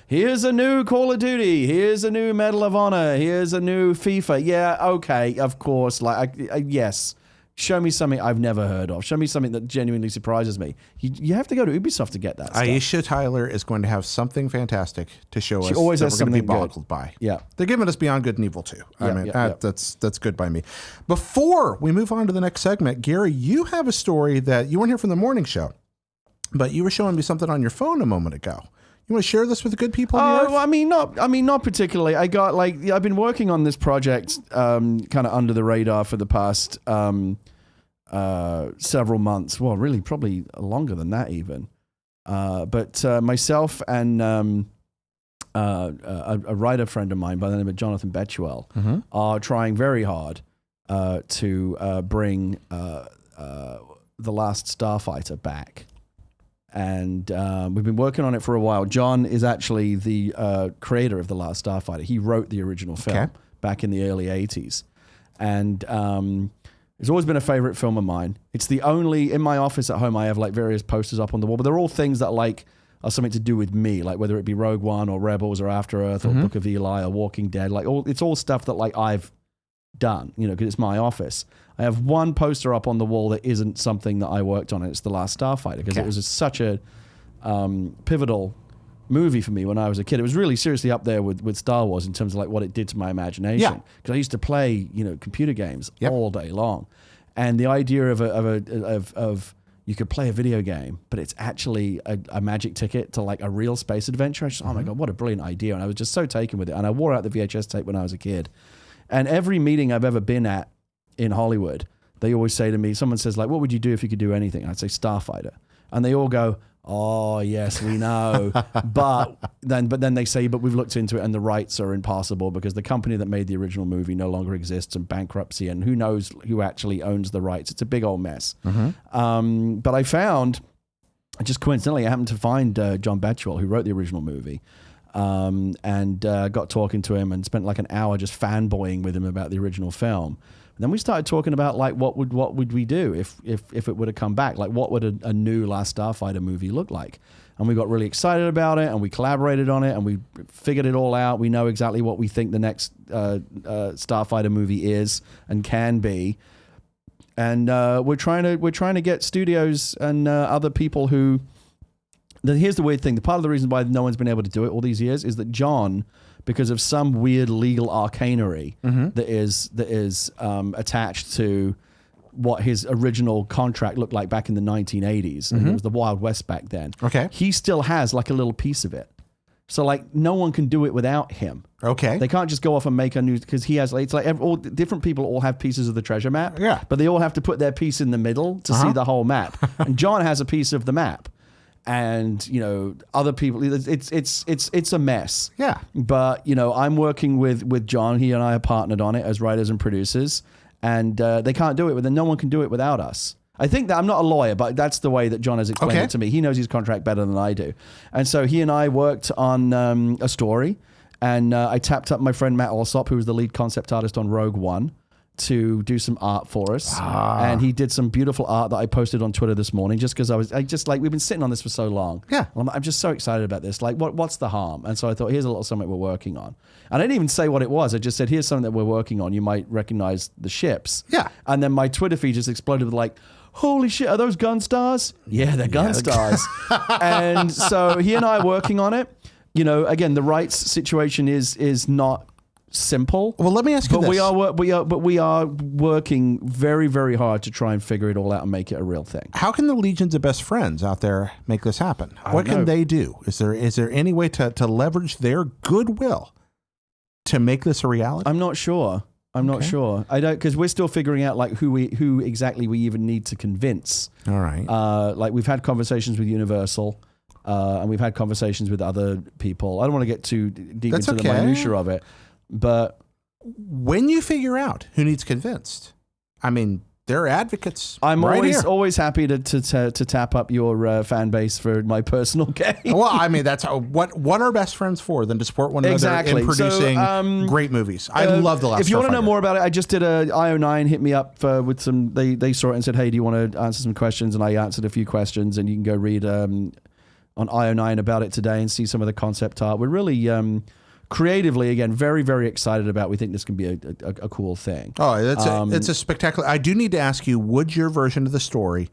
here's a new Call of Duty, here's a new Medal of Honor, here's a new FIFA. Yeah, okay, of course. Yes. Show me something I've never heard of. Show me something that genuinely surprises me. You have to go to Ubisoft to get that stuff. Aisha Tyler is going to have something fantastic to show us. She always has we're going to be something boggled by. Yeah. They're giving us Beyond Good and Evil too. That's good by me. Before we move on to the next segment, Gary, you have a story that you weren't here from the morning show, but you were showing me something on your phone a moment ago. You want to share this with the good people on the earth? Well, not particularly. I've been working on this project kind of under the radar for the past several months. Well, really, probably longer than that even. But myself and a writer friend of mine by the name of Jonathan Betuel are trying very hard to bring The Last Starfighter back. And we've been working on it for a while. John is actually the creator of The Last Starfighter. He wrote the original film back in the early 80s. And it's always been a favorite film of mine. It's the only, in my office at home, I have like various posters up on the wall, but they're all things that are something to do with me, like whether it be Rogue One or Rebels or After Earth or Book of Eli or Walking Dead. It's all stuff that I've done, because it's my office. I have one poster up on the wall that isn't something that I worked on, and it's The Last Starfighter, because it was such a pivotal movie for me when I was a kid. It was really seriously up there with Star Wars in terms of what it did to my imagination. Because I used to play, computer games all day long, and the idea of you could play a video game, but it's actually a magic ticket to a real space adventure. I just, oh my God, what a brilliant idea! And I was just so taken with it. And I wore out the VHS tape when I was a kid. And every meeting I've ever been at in Hollywood, they always say to me, someone says what would you do if you could do anything? I'd say Starfighter. And they all go, oh yes, we know. but then they say, but we've looked into it and the rights are impossible because the company that made the original movie no longer exists and bankruptcy, and who knows who actually owns the rights. It's a big old mess. But I found, just coincidentally, I happened to find John Betuel, who wrote the original movie. And got talking to him and spent an hour just fanboying with him about the original film. And then we started talking about what would we do if it would have come back? What would a new Last Starfighter movie look like? And we got really excited about it, and we collaborated on it, and we figured it all out. We know exactly what we think the next Starfighter movie is and can be. And we're trying to get studios and other people who. Here's the weird thing. The part of the reason why no one's been able to do it all these years is that John, because of some weird legal arcanery that is attached to what his original contract looked like back in the 1980s, and it was the Wild West back then. Okay, he still has a little piece of it. So no one can do it without him. Okay, they can't just go off and make a new, because he has. It's all different people all have pieces of the treasure map. Yeah, but they all have to put their piece in the middle to see the whole map. And John has a piece of the map. And other people, it's a mess. Yeah. But I'm working with John. He and I are partnered on it as writers and producers, and they can't do it. No one can do it without us. I think that I'm not a lawyer, but that's the way that John has explained it to me. He knows his contract better than I do, and so he and I worked on a story, and I tapped up my friend Matt Alsop, who was the lead concept artist on Rogue One. to do some art for us. And he did some beautiful art that I posted on Twitter this morning just because we've been sitting on this for so long. Yeah. I'm just so excited about this. Like, what's the harm? And so I thought, here's a little something we're working on. And I didn't even say what it was. I just said, here's something that we're working on. You might recognize the ships. Yeah. And then my Twitter feed just exploded with like, holy shit, are those gun stars? Yeah, they're gun stars. And so he and I are working on it. You know, again, the rights situation is not simple. Well, let me ask you this. We are working very, very hard to try and figure it all out and make it a real thing. How can the legions of best friends out there make this happen? What can they do? Is there any way to leverage their goodwill to make this a reality? I'm not sure. I'm not sure. I don't, because we're still figuring out like who exactly we even need to convince. All right. Like we've had conversations with Universal, and we've had conversations with other people. I don't want to get too deep into the minutia of it. But when you figure out who needs convinced, I mean, there are advocates. I'm right always happy to tap up your fan base for my personal gain. Well, I mean, that's what are best friends for than to support one another in producing great movies. I love The Last Starfighter. If you want to know more about it, I just did a IO9 hit me up with some. They saw it and said, "Hey, do you want to answer some questions?" And I answered a few questions, and you can go read on IO9 about it today and see some of the concept art. We're really creatively, again, very, very excited about. We think this can be a cool thing. Oh, it's a spectacular. I do need to ask you: would your version of the story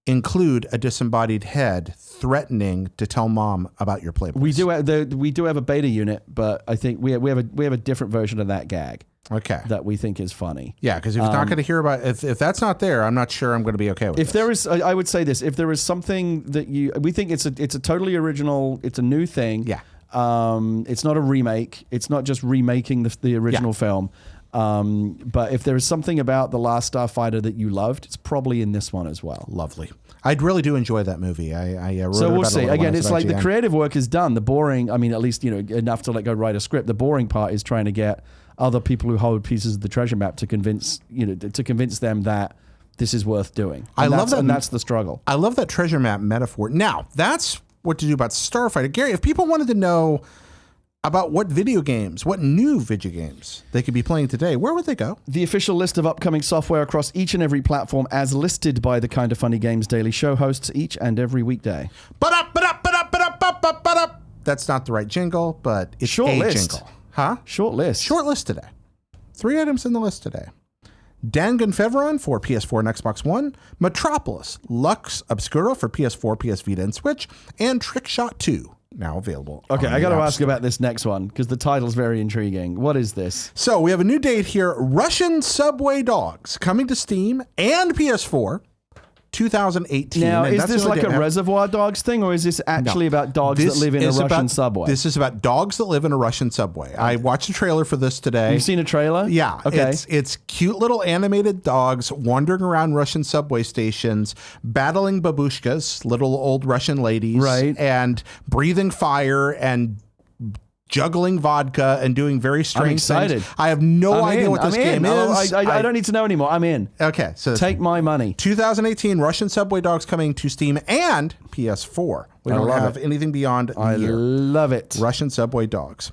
include a disembodied head threatening to tell mom about your Playboys? We do have a beta unit, but I think we have a different version of that gag. Okay. That we think is funny. Yeah, because if you're not going to hear about if that's not there, I'm not sure I'm going to be okay with it. If there is, I would say this: if there is something that we think it's a totally original, it's a new thing. Yeah. It's not a remake. It's not just remaking the original film. But if there is something about The Last Starfighter that you loved, it's probably in this one as well. Lovely. I really do enjoy that movie. I wrote so we'll about see. It Again, it's like the creative work is done. The boring, I mean, at least, enough to go write a script. The boring part is trying to get other people who hold pieces of the treasure map to convince them that this is worth doing. And that's the struggle. I love that treasure map metaphor. Now, that's what to do about Starfighter. Gary, if people wanted to know about what new video games they could be playing today, where would they go? The official list of upcoming software across each and every platform as listed by the Kinda Funny Games Daily Show hosts each and every weekday. That's not the right jingle, but it's Short a list. jingle. Huh? Short list. Short list today. 3 items in the list today. Danganronpa for PS4 and Xbox One, Metropolis Lux Obscura for PS4, PS Vita, and Switch, and Trickshot 2, now available. Okay, I got to ask about this next one because the title's very intriguing. What is this? So we have a new date here, Russian Subway Dogs, coming to Steam and PS4, 2018. Now, is this like a Reservoir Dogs thing, or is this actually about dogs that live in a Russian subway? This is about dogs that live in a Russian subway. I watched a trailer for this today. You've seen a trailer? Yeah. Okay. It's cute little animated dogs wandering around Russian subway stations, battling babushkas, little old Russian ladies, right, and breathing fire and juggling vodka and doing very strange things. I have no idea what this game is. I don't need to know anymore. I'm in. Okay, so take my money. 2018 Russian Subway Dogs coming to Steam and PS4. We don't have anything beyond a year. I love it. Russian Subway Dogs.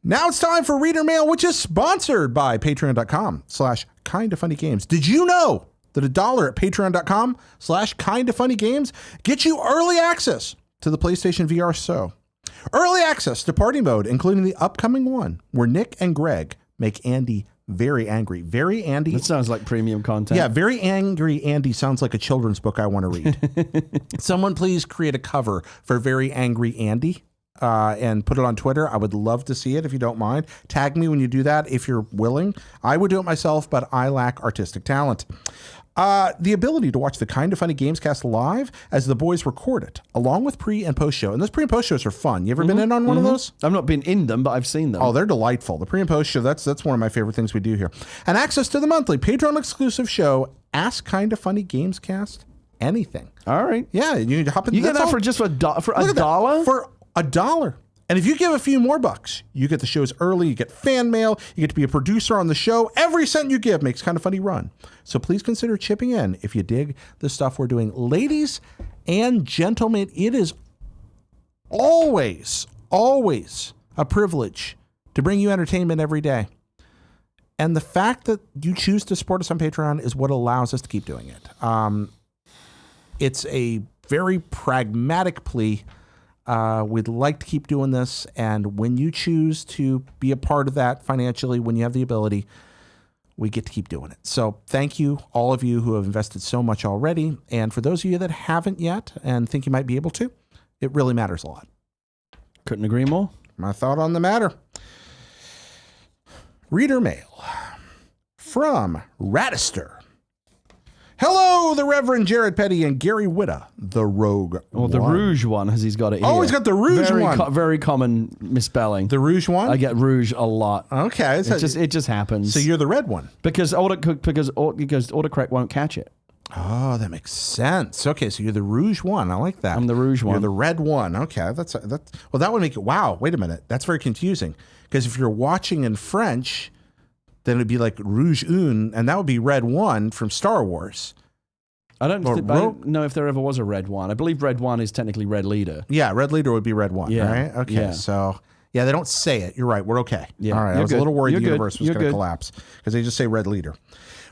Now it's time for Reader Mail, which is sponsored by patreon.com/kindafunnygames. Did you know that $1 at patreon.com/kindafunnygames gets you early access to the PlayStation VR show? Early access to party mode, including the upcoming one where Nick and Greg make Andy very angry. Very Andy. That sounds like premium content. Yeah, very angry Andy sounds like a children's book I want to read. Someone please create a cover for Very Angry Andy and put it on Twitter. I would love to see it if you don't mind. Tag me when you do that if you're willing. I would do it myself, but I lack artistic talent. The ability to watch the Kinda Funny Gamescast live as the boys record it, along with pre and post show. And those pre and post shows are fun. You ever been in on one of those? I've not been in them, but I've seen them. Oh, they're delightful. The pre and post show, that's one of my favorite things we do here. And access to the monthly Patreon exclusive show, Ask Kinda Funny Gamescast Anything. All right. Yeah, you hop in. You get that for just for $1? For $1. And if you give a few more bucks, you get the shows early, you get fan mail, you get to be a producer on the show. Every cent you give makes Kinda Funny run. So please consider chipping in if you dig the stuff we're doing. Ladies and gentlemen, it is always a privilege to bring you entertainment every day. And the fact that you choose to support us on Patreon is what allows us to keep doing it. It's a very pragmatic plea. We'd like to keep doing this. And when you choose to be a part of that financially, when you have the ability, we get to keep doing it. So thank you, all of you who have invested so much already. And for those of you that haven't yet and think you might be able to, it really matters a lot. Couldn't agree more. My thought on the matter. Reader mail from Radister. Hello, the Reverend Jared Petty and Gary Witta, the Rogue Or the One. Rouge one, as he's got it here. Oh, he's got the Rouge one. Very common misspelling. The Rouge one? I get Rouge a lot. Okay. It just happens. So you're the red one. Because autocorrect won't catch it. Oh, that makes sense. Okay, so you're the Rouge one. I like that. I'm the Rouge one. You're the red one. Okay, that's well, that would make it. Wow, wait a minute. That's very confusing. Because if you're watching in French, then it'd be like Rouge Un, and that would be Red One from Star Wars. I don't know if there ever was a red one. I believe red one is technically red leader. Yeah, red leader would be red one, Yeah, right? Okay, yeah. So, yeah, they don't say it. You're right. We're okay. Yeah, all right, I you're was good. a little worried You're the good. universe was You're going to good. collapse because they just say red leader.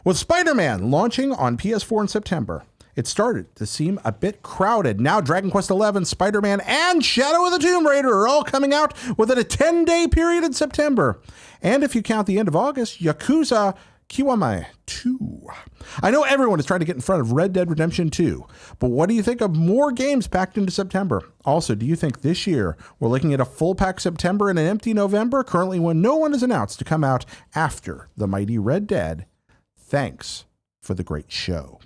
With Spider-Man launching on PS4 in September, it started to seem a bit crowded. Now Dragon Quest XI, Spider-Man, and Shadow of the Tomb Raider are all coming out within a 10-day period in September. And if you count the end of August, Yakuza Kiwami 2. I know everyone is trying to get in front of Red Dead Redemption 2, but what do you think of more games packed into September? Also, do you think this year we're looking at a full pack September and an empty November, currently when no one is announced to come out after the mighty Red Dead? Thanks for the great show.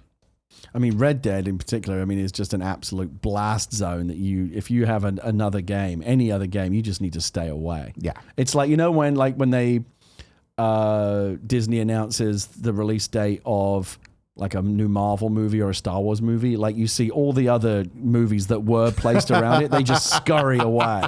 I mean, Red Dead in particular, I mean, is just an absolute blast zone that if you have another game, any other game, you just need to stay away. Yeah. It's like, when they Disney announces the release date of like a new Marvel movie or a Star Wars movie, like you see all the other movies that were placed around it, they just scurry away.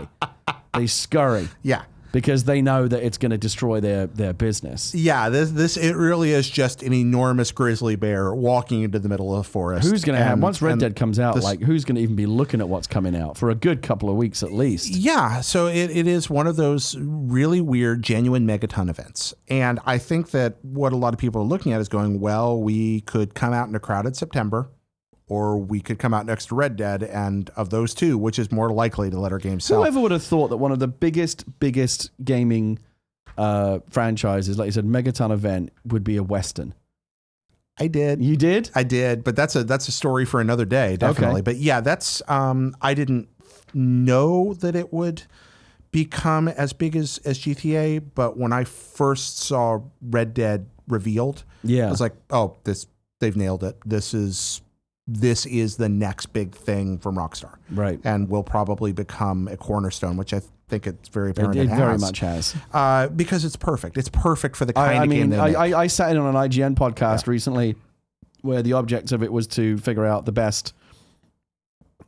They scurry. Yeah. Because they know that it's going to destroy their business. Yeah, this it really is just an enormous grizzly bear walking into the middle of the forest. Who's going to have, once Red Dead comes out, who's going to even be looking at what's coming out for a good couple of weeks at least? Yeah, so it is one of those really weird, genuine megaton events. And I think that what a lot of people are looking at is going, well, we could come out in a crowded September, or we could come out next to Red Dead, and of those two, which is more likely to let our game sell? Whoever would have thought that one of the biggest gaming franchises, like you said, megaton event, would be a Western? I did. You did? I did, but that's a story for another day, definitely. Okay. But yeah, that's I didn't know that it would become as big as GTA, but when I first saw Red Dead revealed, I was like, oh, they've nailed it. This is the next big thing from Rockstar. Right. And will probably become a cornerstone, which I think it's very apparent It very much has. Because it's perfect. It's perfect for the kind of game they make. I sat in on an IGN podcast recently where the object of it was to figure out the best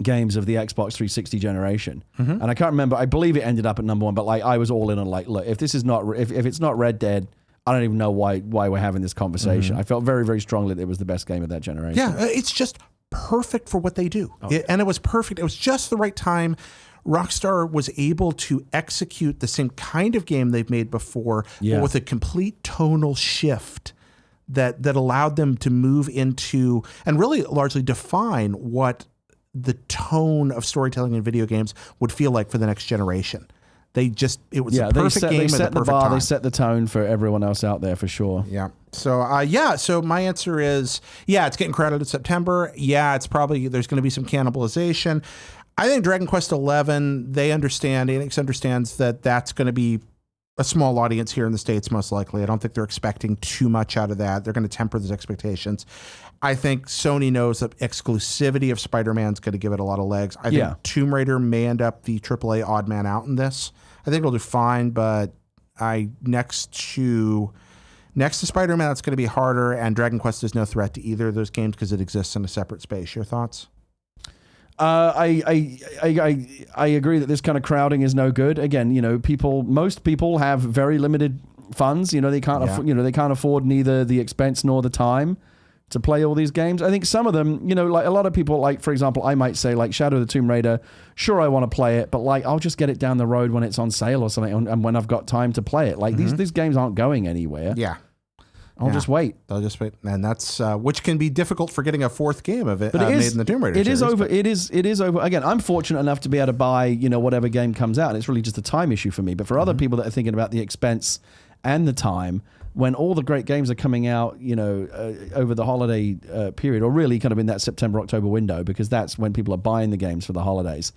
games of the Xbox 360 generation. Mm-hmm. And I can't remember, I believe it ended up at number one, but like I was all in on like, look, if this is not, if it's not Red Dead, I don't even know why we're having this conversation. I felt very, very strongly that it was the best game of that generation. Yeah, it's just perfect for what they do. And it was perfect. It was just the right time. Rockstar was able to execute the same kind of game they've made before, but with a complete tonal shift that allowed them to move into and really largely define what the tone of storytelling in video games would feel like for the next generation. It was a perfect game at the perfect time. They set the tone for everyone else out there for sure. Yeah. So, so my answer is, it's getting crowded in September. Yeah, it's probably, there's going to be some cannibalization. I think Dragon Quest XI, Enix understands that that's going to be a small audience here in the States, most likely. I don't think they're expecting too much out of that. They're going to temper those expectations. I think Sony knows that exclusivity of Spider-Man is going to give it a lot of legs. I think Tomb Raider may end up the AAA odd man out in this. I think it'll do fine, but next to Spider-Man, it's going to be harder, and Dragon Quest is no threat to either of those games because it exists in a separate space. Your thoughts? I agree that this kind of crowding is no good. Again, most people have very limited funds. They can't they can't afford neither the expense nor the time to play all these games. I think some of them, like a lot of people, like for example, I might say like Shadow of the Tomb Raider, sure I want to play it, but like I'll just get it down the road when it's on sale or something and when I've got time to play it. Like these games aren't going anywhere. Yeah. I'll just wait. They'll just wait, and that's which can be difficult for getting a fourth game of it, But made in the Tomb Raider. It is series, over. It is over. Again, I'm fortunate enough to be able to buy whatever game comes out, and it's really just a time issue for me. But for other people that are thinking about the expense and the time, when all the great games are coming out, over the holiday period, or really kind of in that September-October window, because that's when people are buying the games for the holidays.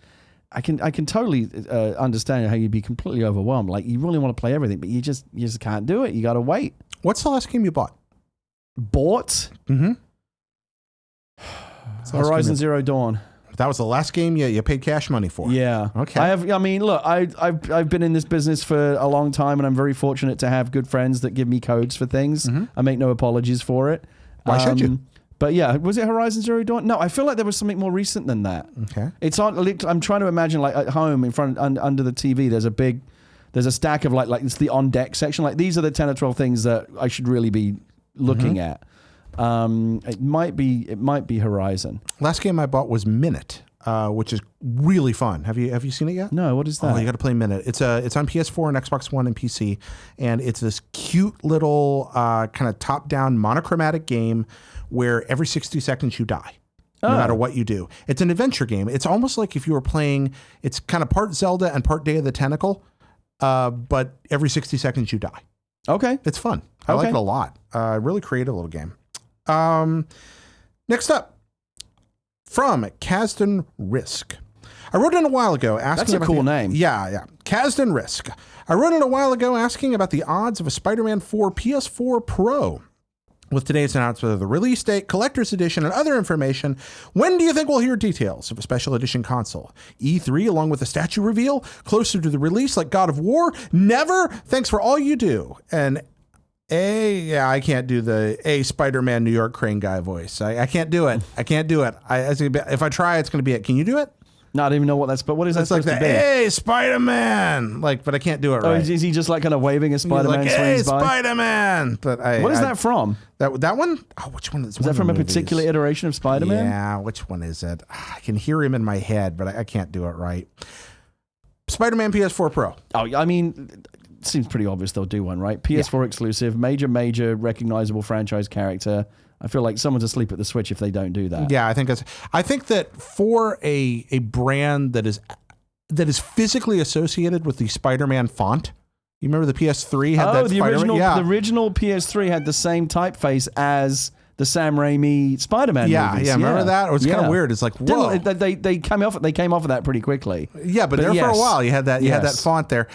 I can totally understand how you'd be completely overwhelmed. Like, you really want to play everything, but you just can't do it. You got to wait. What's the last game you bought? Mm-hmm. Horizon Zero Dawn. That was the last game you paid cash money for. Yeah. Okay. I've been in this business for a long time, and I'm very fortunate to have good friends that give me codes for things. I make no apologies for it. Why should you? But yeah, was it Horizon Zero Dawn? No, I feel like there was something more recent than that. Okay. It's on. I'm trying to imagine, like, at home in front under the TV. There's a stack of like it's the on deck section. Like, these are the 10 or 12 things that I should really be looking at. It might be Horizon. Last game I bought was Minute, which is really fun. Have you seen it yet? No, what is that? Oh, you got to play Minute. It's on PS4 and Xbox One and PC, and it's this cute little kind of top-down monochromatic game where every 60 seconds you die, no matter what you do. It's an adventure game. It's almost like if you were playing. It's kind of part Zelda and part Day of the Tentacle, but every 60 seconds you die. Okay, it's fun. I like it a lot. Really creative little game. Next up, from Kazden Risk. I wrote in a while ago asking. That's a cool name. Yeah. Kazden Risk. I wrote in a while ago asking about the odds of a Spider-Man 4 PS4 Pro. With today's announcement of the release date, collector's edition, and other information, when do you think we'll hear details of a special edition console? E3 along with the statue reveal? Closer to the release like God of War? Never? Thanks for all you do. And I can't do the Spider-Man New York Crane guy voice. I can't do it. If I try, it's going to be it. Can you do it? No, I don't even know what that's. But what is that supposed like to be? Hey, Spider-Man! But I can't do it right. Is he just like kind of waving as Spider-Man swings hey, by? Spider-Man! But what is that from? That one? Oh, which one is? Is that from a particular iteration of Spider-Man? Yeah, which one is it? I can hear him in my head, but I can't do it right. Spider-Man PS4 Pro. Oh, I mean, it seems pretty obvious they'll do one, right? PS4 exclusive, major recognizable franchise character. I feel like someone's asleep at the switch if they don't do that. Yeah, I think that for a brand that is physically associated with the Spider-Man font. You remember the PS3 had that the original. Yeah. The original PS3 had the same typeface as the Sam Raimi Spider-Man movies. Yeah, remember that? It was kind of weird. It's like, whoa. They came off of that pretty quickly. Yeah, but there for a while you had that that font there.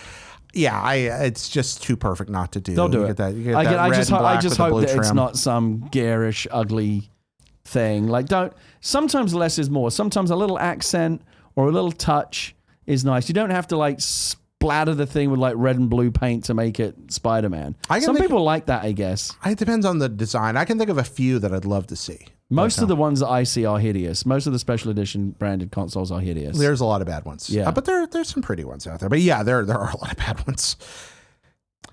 Yeah, it's just too perfect not to do. They'll do it. I just hope that it's not some garish, ugly thing. Like, sometimes less is more. Sometimes a little accent or a little touch is nice. You don't have to splatter the thing with red and blue paint to make it Spider-Man. Some people like that, I guess. It depends on the design. I can think of a few that I'd love to see. Most of the ones that I see are hideous. Most of the special edition branded consoles are hideous. There's a lot of bad ones. Yeah. But there's some pretty ones out there. But yeah, there are a lot of bad ones.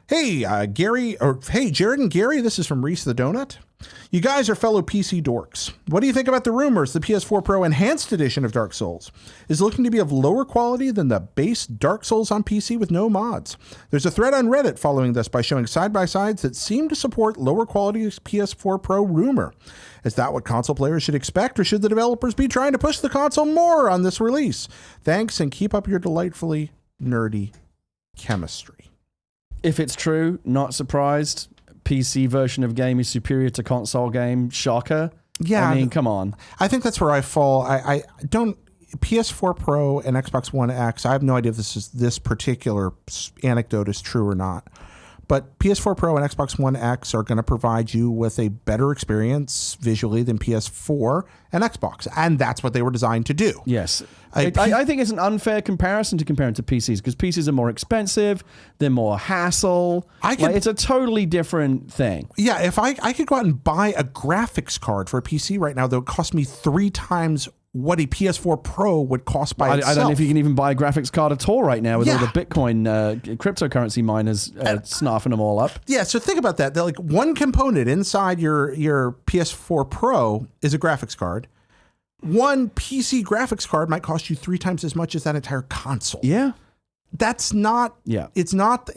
Hey, hey, Jared and Gary, this is from Reese the Donut. You guys are fellow PC dorks. What do you think about the rumors the PS4 Pro Enhanced Edition of Dark Souls is looking to be of lower quality than the base Dark Souls on PC with no mods? There's a thread on Reddit following this by showing side-by-sides that seem to support lower quality PS4 Pro rumor. Is that what console players should expect, or should the developers be trying to push the console more on this release? Thanks, and keep up your delightfully nerdy chemistry. If it's true, not surprised. PC version of game is superior to console game. Shocker. Yeah. I mean, come on. I think that's where I fall. I don't... PS4 Pro and Xbox One X, I have no idea if this particular anecdote is true or not. But PS4 Pro and Xbox One X are going to provide you with a better experience visually than PS4 and Xbox. And that's what they were designed to do. Yes. I think it's an unfair comparison to compare it to PCs, because PCs are more expensive, they're more hassle. It's a totally different thing. Yeah, if I could go out and buy a graphics card for a PC right now that would cost me 3 times what a PS4 Pro would cost by itself. I don't know if you can even buy a graphics card at all right now with all the Bitcoin cryptocurrency miners snaffing them all up. Yeah, so think about that. Like, one component inside your PS4 Pro is a graphics card. One PC graphics card might cost you 3 times as much as that entire console. Yeah. That's not... Yeah. It's not...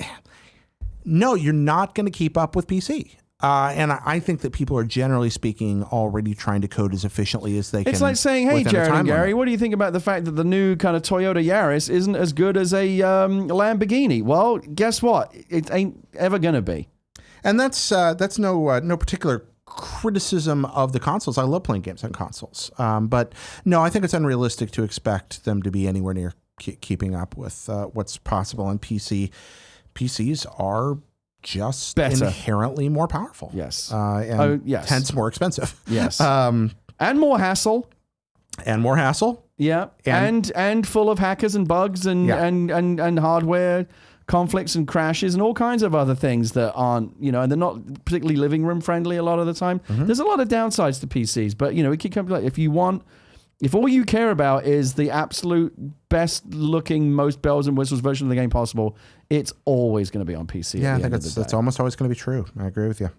No, you're not going to keep up with PC. And I think that people are generally speaking already trying to code as efficiently as they can. It's like saying, hey, within a Jared time and Gary, limit. what do you think about the fact that the new kind of Toyota Yaris isn't as good as a Lamborghini? Well, guess what? It ain't ever going to be. And that's no particular criticism of the consoles. I love playing games on consoles. But no, I think it's unrealistic to expect them to be anywhere near keeping up with what's possible on PC. PCs are just better, inherently more powerful. Yes. And yes. hence more expensive. Yes. And more hassle. And more hassle. Yeah. And full of hackers and bugs and hardware conflicts and crashes and all kinds of other things that aren't, and they're not particularly living room friendly a lot of the time. Mm-hmm. There's a lot of downsides to PCs, but it can come like if all you care about is the absolute best looking, most bells and whistles version of the game possible, it's always going to be on PC. Yeah, I think that's almost always going to be true. I agree with you.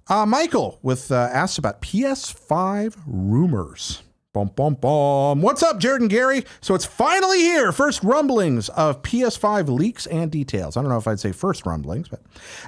Michael asked about PS5 rumors. Bum, bum, bum. What's up, Jared and Gary? So it's finally here. First rumblings of PS5 leaks and details. I don't know if I'd say first rumblings, but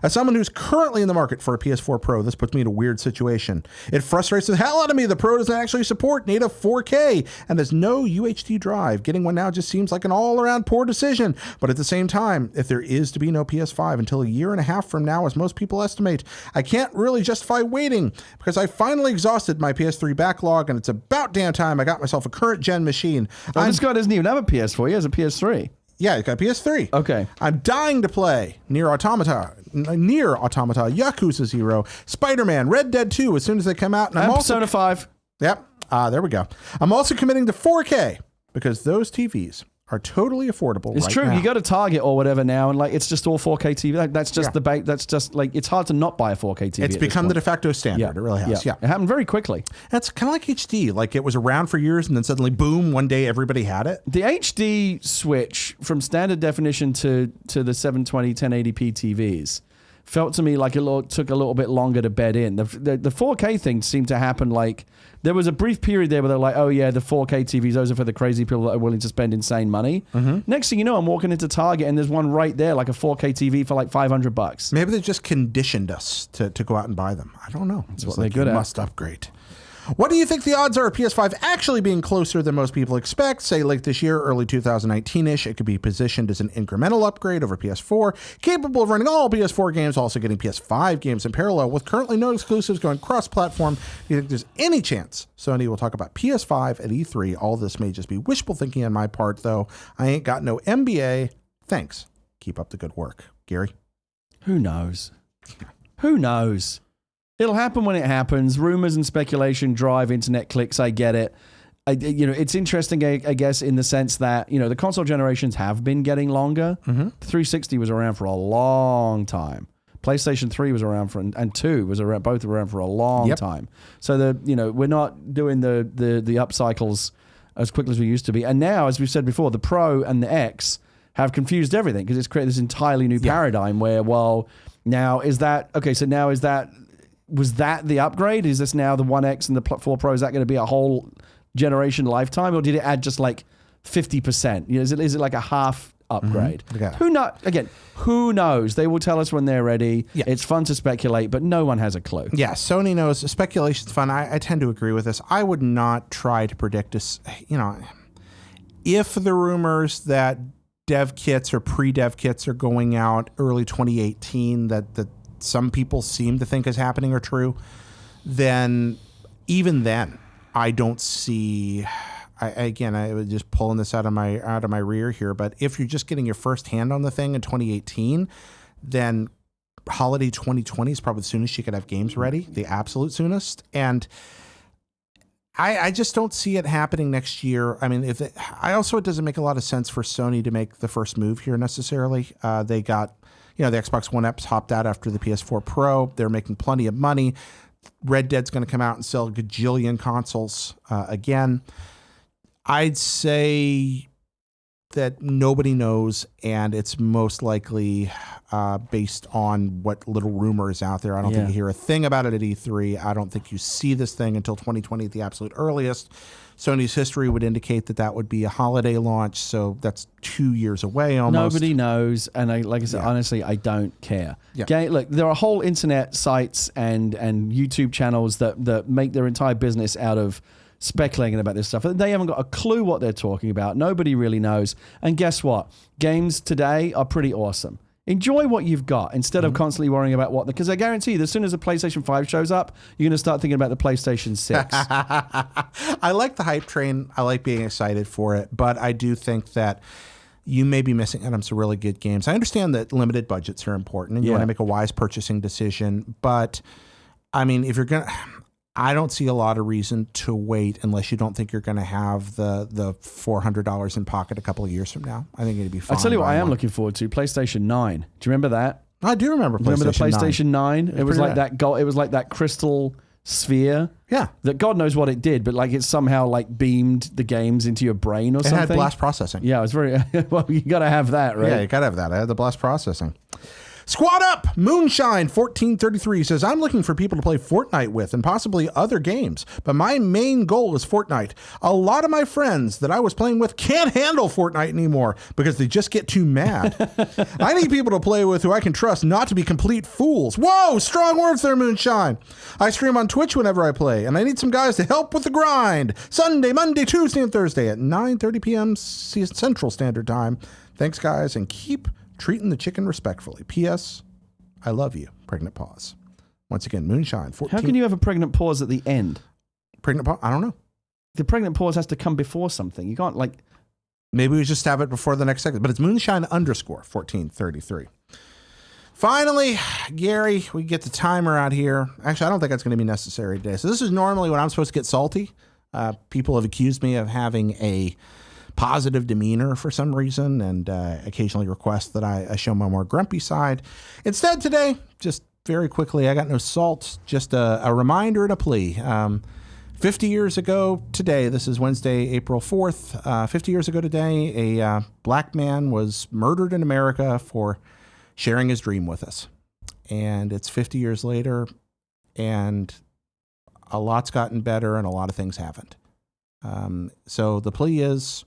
as someone who's currently in the market for a PS4 Pro, this puts me in a weird situation. It frustrates the hell out of me. The Pro doesn't actually support native 4K and there's no UHD drive. Getting one now just seems like an all-around poor decision. But at the same time, if there is to be no PS5 until a year and a half from now, as most people estimate, I can't really justify waiting because I finally exhausted my PS3 backlog and it's about damn time I got myself a current gen machine. This guy doesn't even have a PS4. He has a PS3. Yeah, he's got a PS3. Okay. I'm dying to play Nier Automata, Yakuza 0, Spider-Man, Red Dead 2 as soon as they come out. And Persona 5. Yep. There we go. I'm also committing to 4K because those TVs are totally affordable. It's true. Now. You go to Target or whatever now, and it's just all 4K TV. That's just That's just it's hard to not buy a 4K TV. It's become the de facto standard. Yeah. It really has. Yeah. It happened very quickly. That's kind of like HD. Like it was around for years, and then suddenly, boom! One day, everybody had it. The HD switch from standard definition to the 720 1080p TVs felt to me like it took a little bit longer to bed in. The 4K thing seemed to happen like there was a brief period there where they're like, oh yeah, the 4K TVs, those are for the crazy people that are willing to spend insane money. Mm-hmm. Next thing you know, I'm walking into Target and there's one right there, like a 4K TV for like $500. Maybe they just conditioned us to go out and buy them. I don't know. That's what they're good at. Must upgrade. What do you think the odds are of PS5 actually being closer than most people expect? Say late this year, early 2019-ish, it could be positioned as an incremental upgrade over PS4, capable of running all PS4 games, also getting PS5 games in parallel, with currently no exclusives going cross-platform. Do you think there's any chance Sony will talk about PS5 at E3? All this may just be wishful thinking on my part, though. I ain't got no MBA. Thanks. Keep up the good work. Gary? Who knows? Who knows? It'll happen when it happens. Rumors and speculation drive internet clicks. I get it. It's interesting, I guess, in the sense that, the console generations have been getting longer. Mm-hmm. 360 was around for a long time. PlayStation 3 was around and 2 was around, both around for a long time. So we're not doing the upcycles as quickly as we used to be. And now, as we've said before, the Pro and the X have confused everything because it's created this entirely new paradigm where, was that the upgrade? Is this now the 1X and the 4 Pro? Is that going to be a whole generation lifetime, or did it add just like 50%? Is it like a half upgrade? Mm-hmm. Yeah. Who knows? Again, who knows? They will tell us when they're ready. Yeah. It's fun to speculate, but no one has a clue. Yeah, Sony knows. Speculation's fun. I tend to agree with this. I would not try to predict this. If the rumors that dev kits or pre-dev kits are going out early 2018, that some people seem to think is happening are true, then even then, I don't see. I was just pulling this out of my rear here, but if you're just getting your first hand on the thing in 2018, then holiday 2020 is probably the soonest you could have games ready, the absolute soonest, and I just don't see it happening next year. I mean, it doesn't make a lot of sense for Sony to make the first move here necessarily. They got. The Xbox One X hopped out after the PS4 Pro. They're making plenty of money. Red Dead's going to come out and sell a gajillion consoles again. I'd say that nobody knows, and it's most likely based on what little rumor is out there. I don't think you hear a thing about it at E3. I don't think you see this thing until 2020 at the absolute earliest. Sony's history would indicate that that would be a holiday launch, so that's 2 years away almost. Nobody knows, and like I said, honestly, I don't care. Yeah. Look, there are whole internet sites and YouTube channels that make their entire business out of speculating about this stuff. They haven't got a clue what they're talking about. Nobody really knows. And guess what? Games today are pretty awesome. Enjoy what you've got instead of constantly worrying about what. Because I guarantee you, as soon as the PlayStation 5 shows up, you're going to start thinking about the PlayStation 6. I like the hype train. I like being excited for it. But I do think that you may be missing out on some really good games. I understand that limited budgets are important and you want to make a wise purchasing decision. But, I mean, if you're going to... I don't see a lot of reason to wait unless you don't think you're going to have the $400 in pocket a couple of years from now. I think it'd be fine. I'll tell you what I am looking forward to, PlayStation 9. Do you remember that? I do remember PlayStation 9. Remember the PlayStation 9? It was like that gold, it was like that crystal sphere. Yeah. That God knows what it did, but like it somehow like beamed the games into your brain or something. It had blast processing. Yeah, it was very well, you got to have that, right? Yeah, you got to have that. I had the blast processing. Squad up! Moonshine1433 says, I'm looking for people to play Fortnite with and possibly other games, but my main goal is Fortnite. A lot of my friends that I was playing with can't handle Fortnite anymore because they just get too mad. I need people to play with who I can trust not to be complete fools. Whoa, strong words there, Moonshine. I stream on Twitch whenever I play, and I need some guys to help with the grind. Sunday, Monday, Tuesday, and Thursday at 9:30 p.m. Central Standard Time. Thanks, guys, and keep treating the chicken respectfully. P.S. I love you. Pregnant pause. Once again, Moonshine. 14. How can you have a pregnant pause at the end? Pregnant pause? I don't know. The pregnant pause has to come before something. You can't like... Maybe we just have it before the next segment. But it's Moonshine_1433. Finally, Gary, we get the timer out here. Actually, I don't think that's going to be necessary today. So this is normally when I'm supposed to get salty. People have accused me of having a positive demeanor for some reason and occasionally request that I show my more grumpy side. Instead today, just very quickly, I got no salt, just a reminder and a plea. 50 years ago today, this is Wednesday, April 4th, 50 years ago today, a black man was murdered in America for sharing his dream with us. And it's 50 years later, and a lot's gotten better and a lot of things haven't. So the plea is,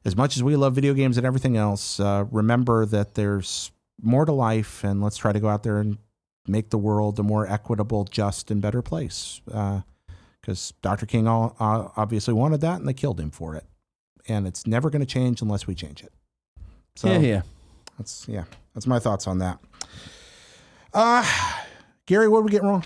as much as we love video games and everything else, remember that there's more to life, and let's try to go out there and make the world a more equitable, just, and better place. Because Dr. King obviously wanted that, and they killed him for it. And it's never going to change unless we change it. So yeah. That's my thoughts on that. Gary, what did we get wrong?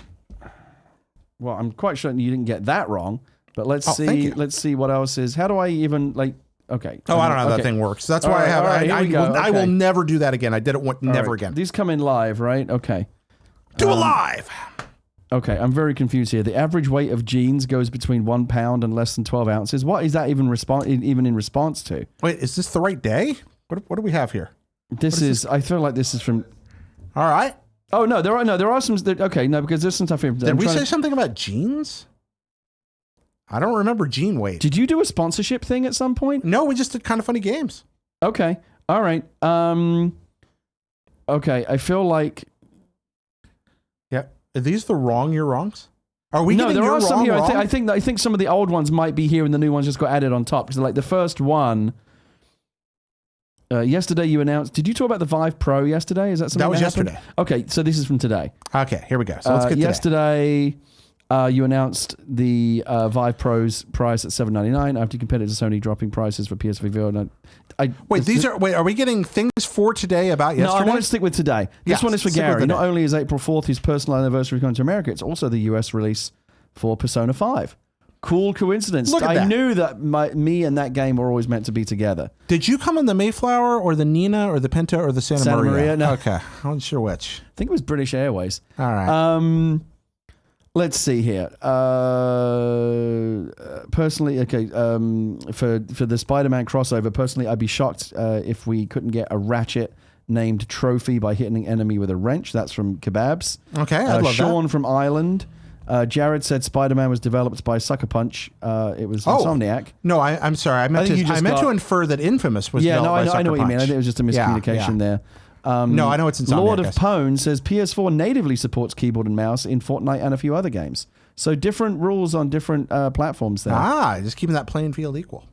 Well, I'm quite sure you didn't get that wrong, but let's thank see. you. Let's see what else is. How do I even like? Okay. Oh, I don't know how that thing works. That's why I will never do that again. I did it never again. These come in live, right? Okay. Do it live. Okay, I'm very confused here. The average weight of jeans goes between 1 pound and less than 12 ounces. What is that even in response to? Wait, is this the right day? What do we have here? This is. I feel like this is from. All right. Oh no, there are some. Okay, no, because there's some stuff here. Did we say something about jeans? I don't remember jean weight. Did you do a sponsorship thing at some point? No, we just did Kind of Funny Games. Okay. All right. Okay. I feel like. Yeah. Are these the wrong your wrongs? Are we? No, there are some here. Wrong? I think some of the old ones might be here, and the new ones just got added on top. Because like the first one. Yesterday you announced. Did you talk about the Vive Pro yesterday? Is that something that was happened? yesterday? Okay, so this is from today. Okay, here we go. So let's get yesterday. You announced the Vive Pro's price at $799 after you compared it to Sony dropping prices for PS5 VR. Are we getting things for today about yesterday? No, I want to stick with today. This one is for Gary. Not only is April 4th his personal anniversary coming to America, it's also the US release for Persona 5. Cool coincidence. I knew that me and that game were always meant to be together. Did you come in the Mayflower or the Nina or the Pinta or the Santa Maria? No. Okay. I wasn't sure which. I think it was British Airways. All right. Let's see here. Personally, okay, for the Spider-Man crossover, personally, I'd be shocked if we couldn't get a Ratchet named Trophy by hitting an enemy with a wrench. That's from Kebabs. Okay, I'd love Sean that. from Ireland. Jared said Spider-Man was developed by Sucker Punch. It was Insomniac. No, I'm sorry. I meant to infer that Infamous was developed by Sucker Punch. I know what you mean. I think it was just a miscommunication there. No, I know it's Insomniac. Lord of Pwn says PS4 natively supports keyboard and mouse in Fortnite and a few other games. So different rules on different platforms there. Just keeping that playing field equal.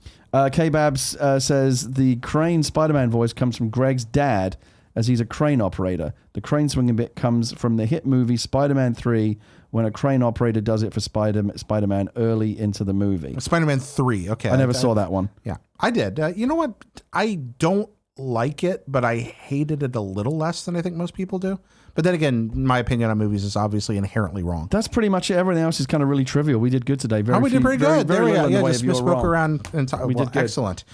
K-Babs says the Crane Spider-Man voice comes from Greg's dad, as he's a crane operator. The crane swinging bit comes from the hit movie Spider-Man 3, when a crane operator does it for Spider-Man early into the movie. Spider-Man 3, okay. I never saw that one. Yeah, I did. You know what? I don't like it, but I hated it a little less than I think most people do. But then again, my opinion on movies is obviously inherently wrong. That's pretty much it. Everything else is kind of really trivial. We did good today. We did pretty good. Very there we go. Yeah, just misspoke around. We did good. Excellent.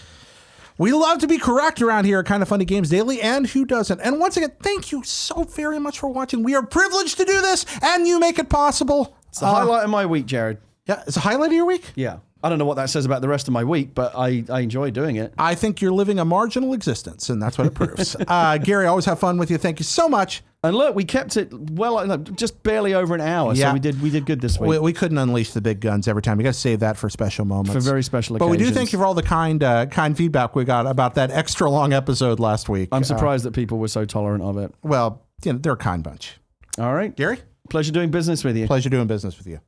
We love to be correct around here at Kind of Funny Games Daily, and who doesn't? And once again, thank you so very much for watching. We are privileged to do this, and you make it possible. It's the highlight of my week, Jared. Yeah, it's a highlight of your week? Yeah. I don't know what that says about the rest of my week, but I enjoy doing it. I think you're living a marginal existence, and that's what it proves. Gary, always have fun with you. Thank you so much. And look, we kept it just barely over an hour, so we did good this week. We couldn't unleash the big guns every time. We got to save that for special moments. For very special occasions. But we do thank you for all the kind feedback we got about that extra long episode last week. I'm surprised that people were so tolerant of it. Well, they're a kind bunch. All right. Gary? Pleasure doing business with you. Pleasure doing business with you.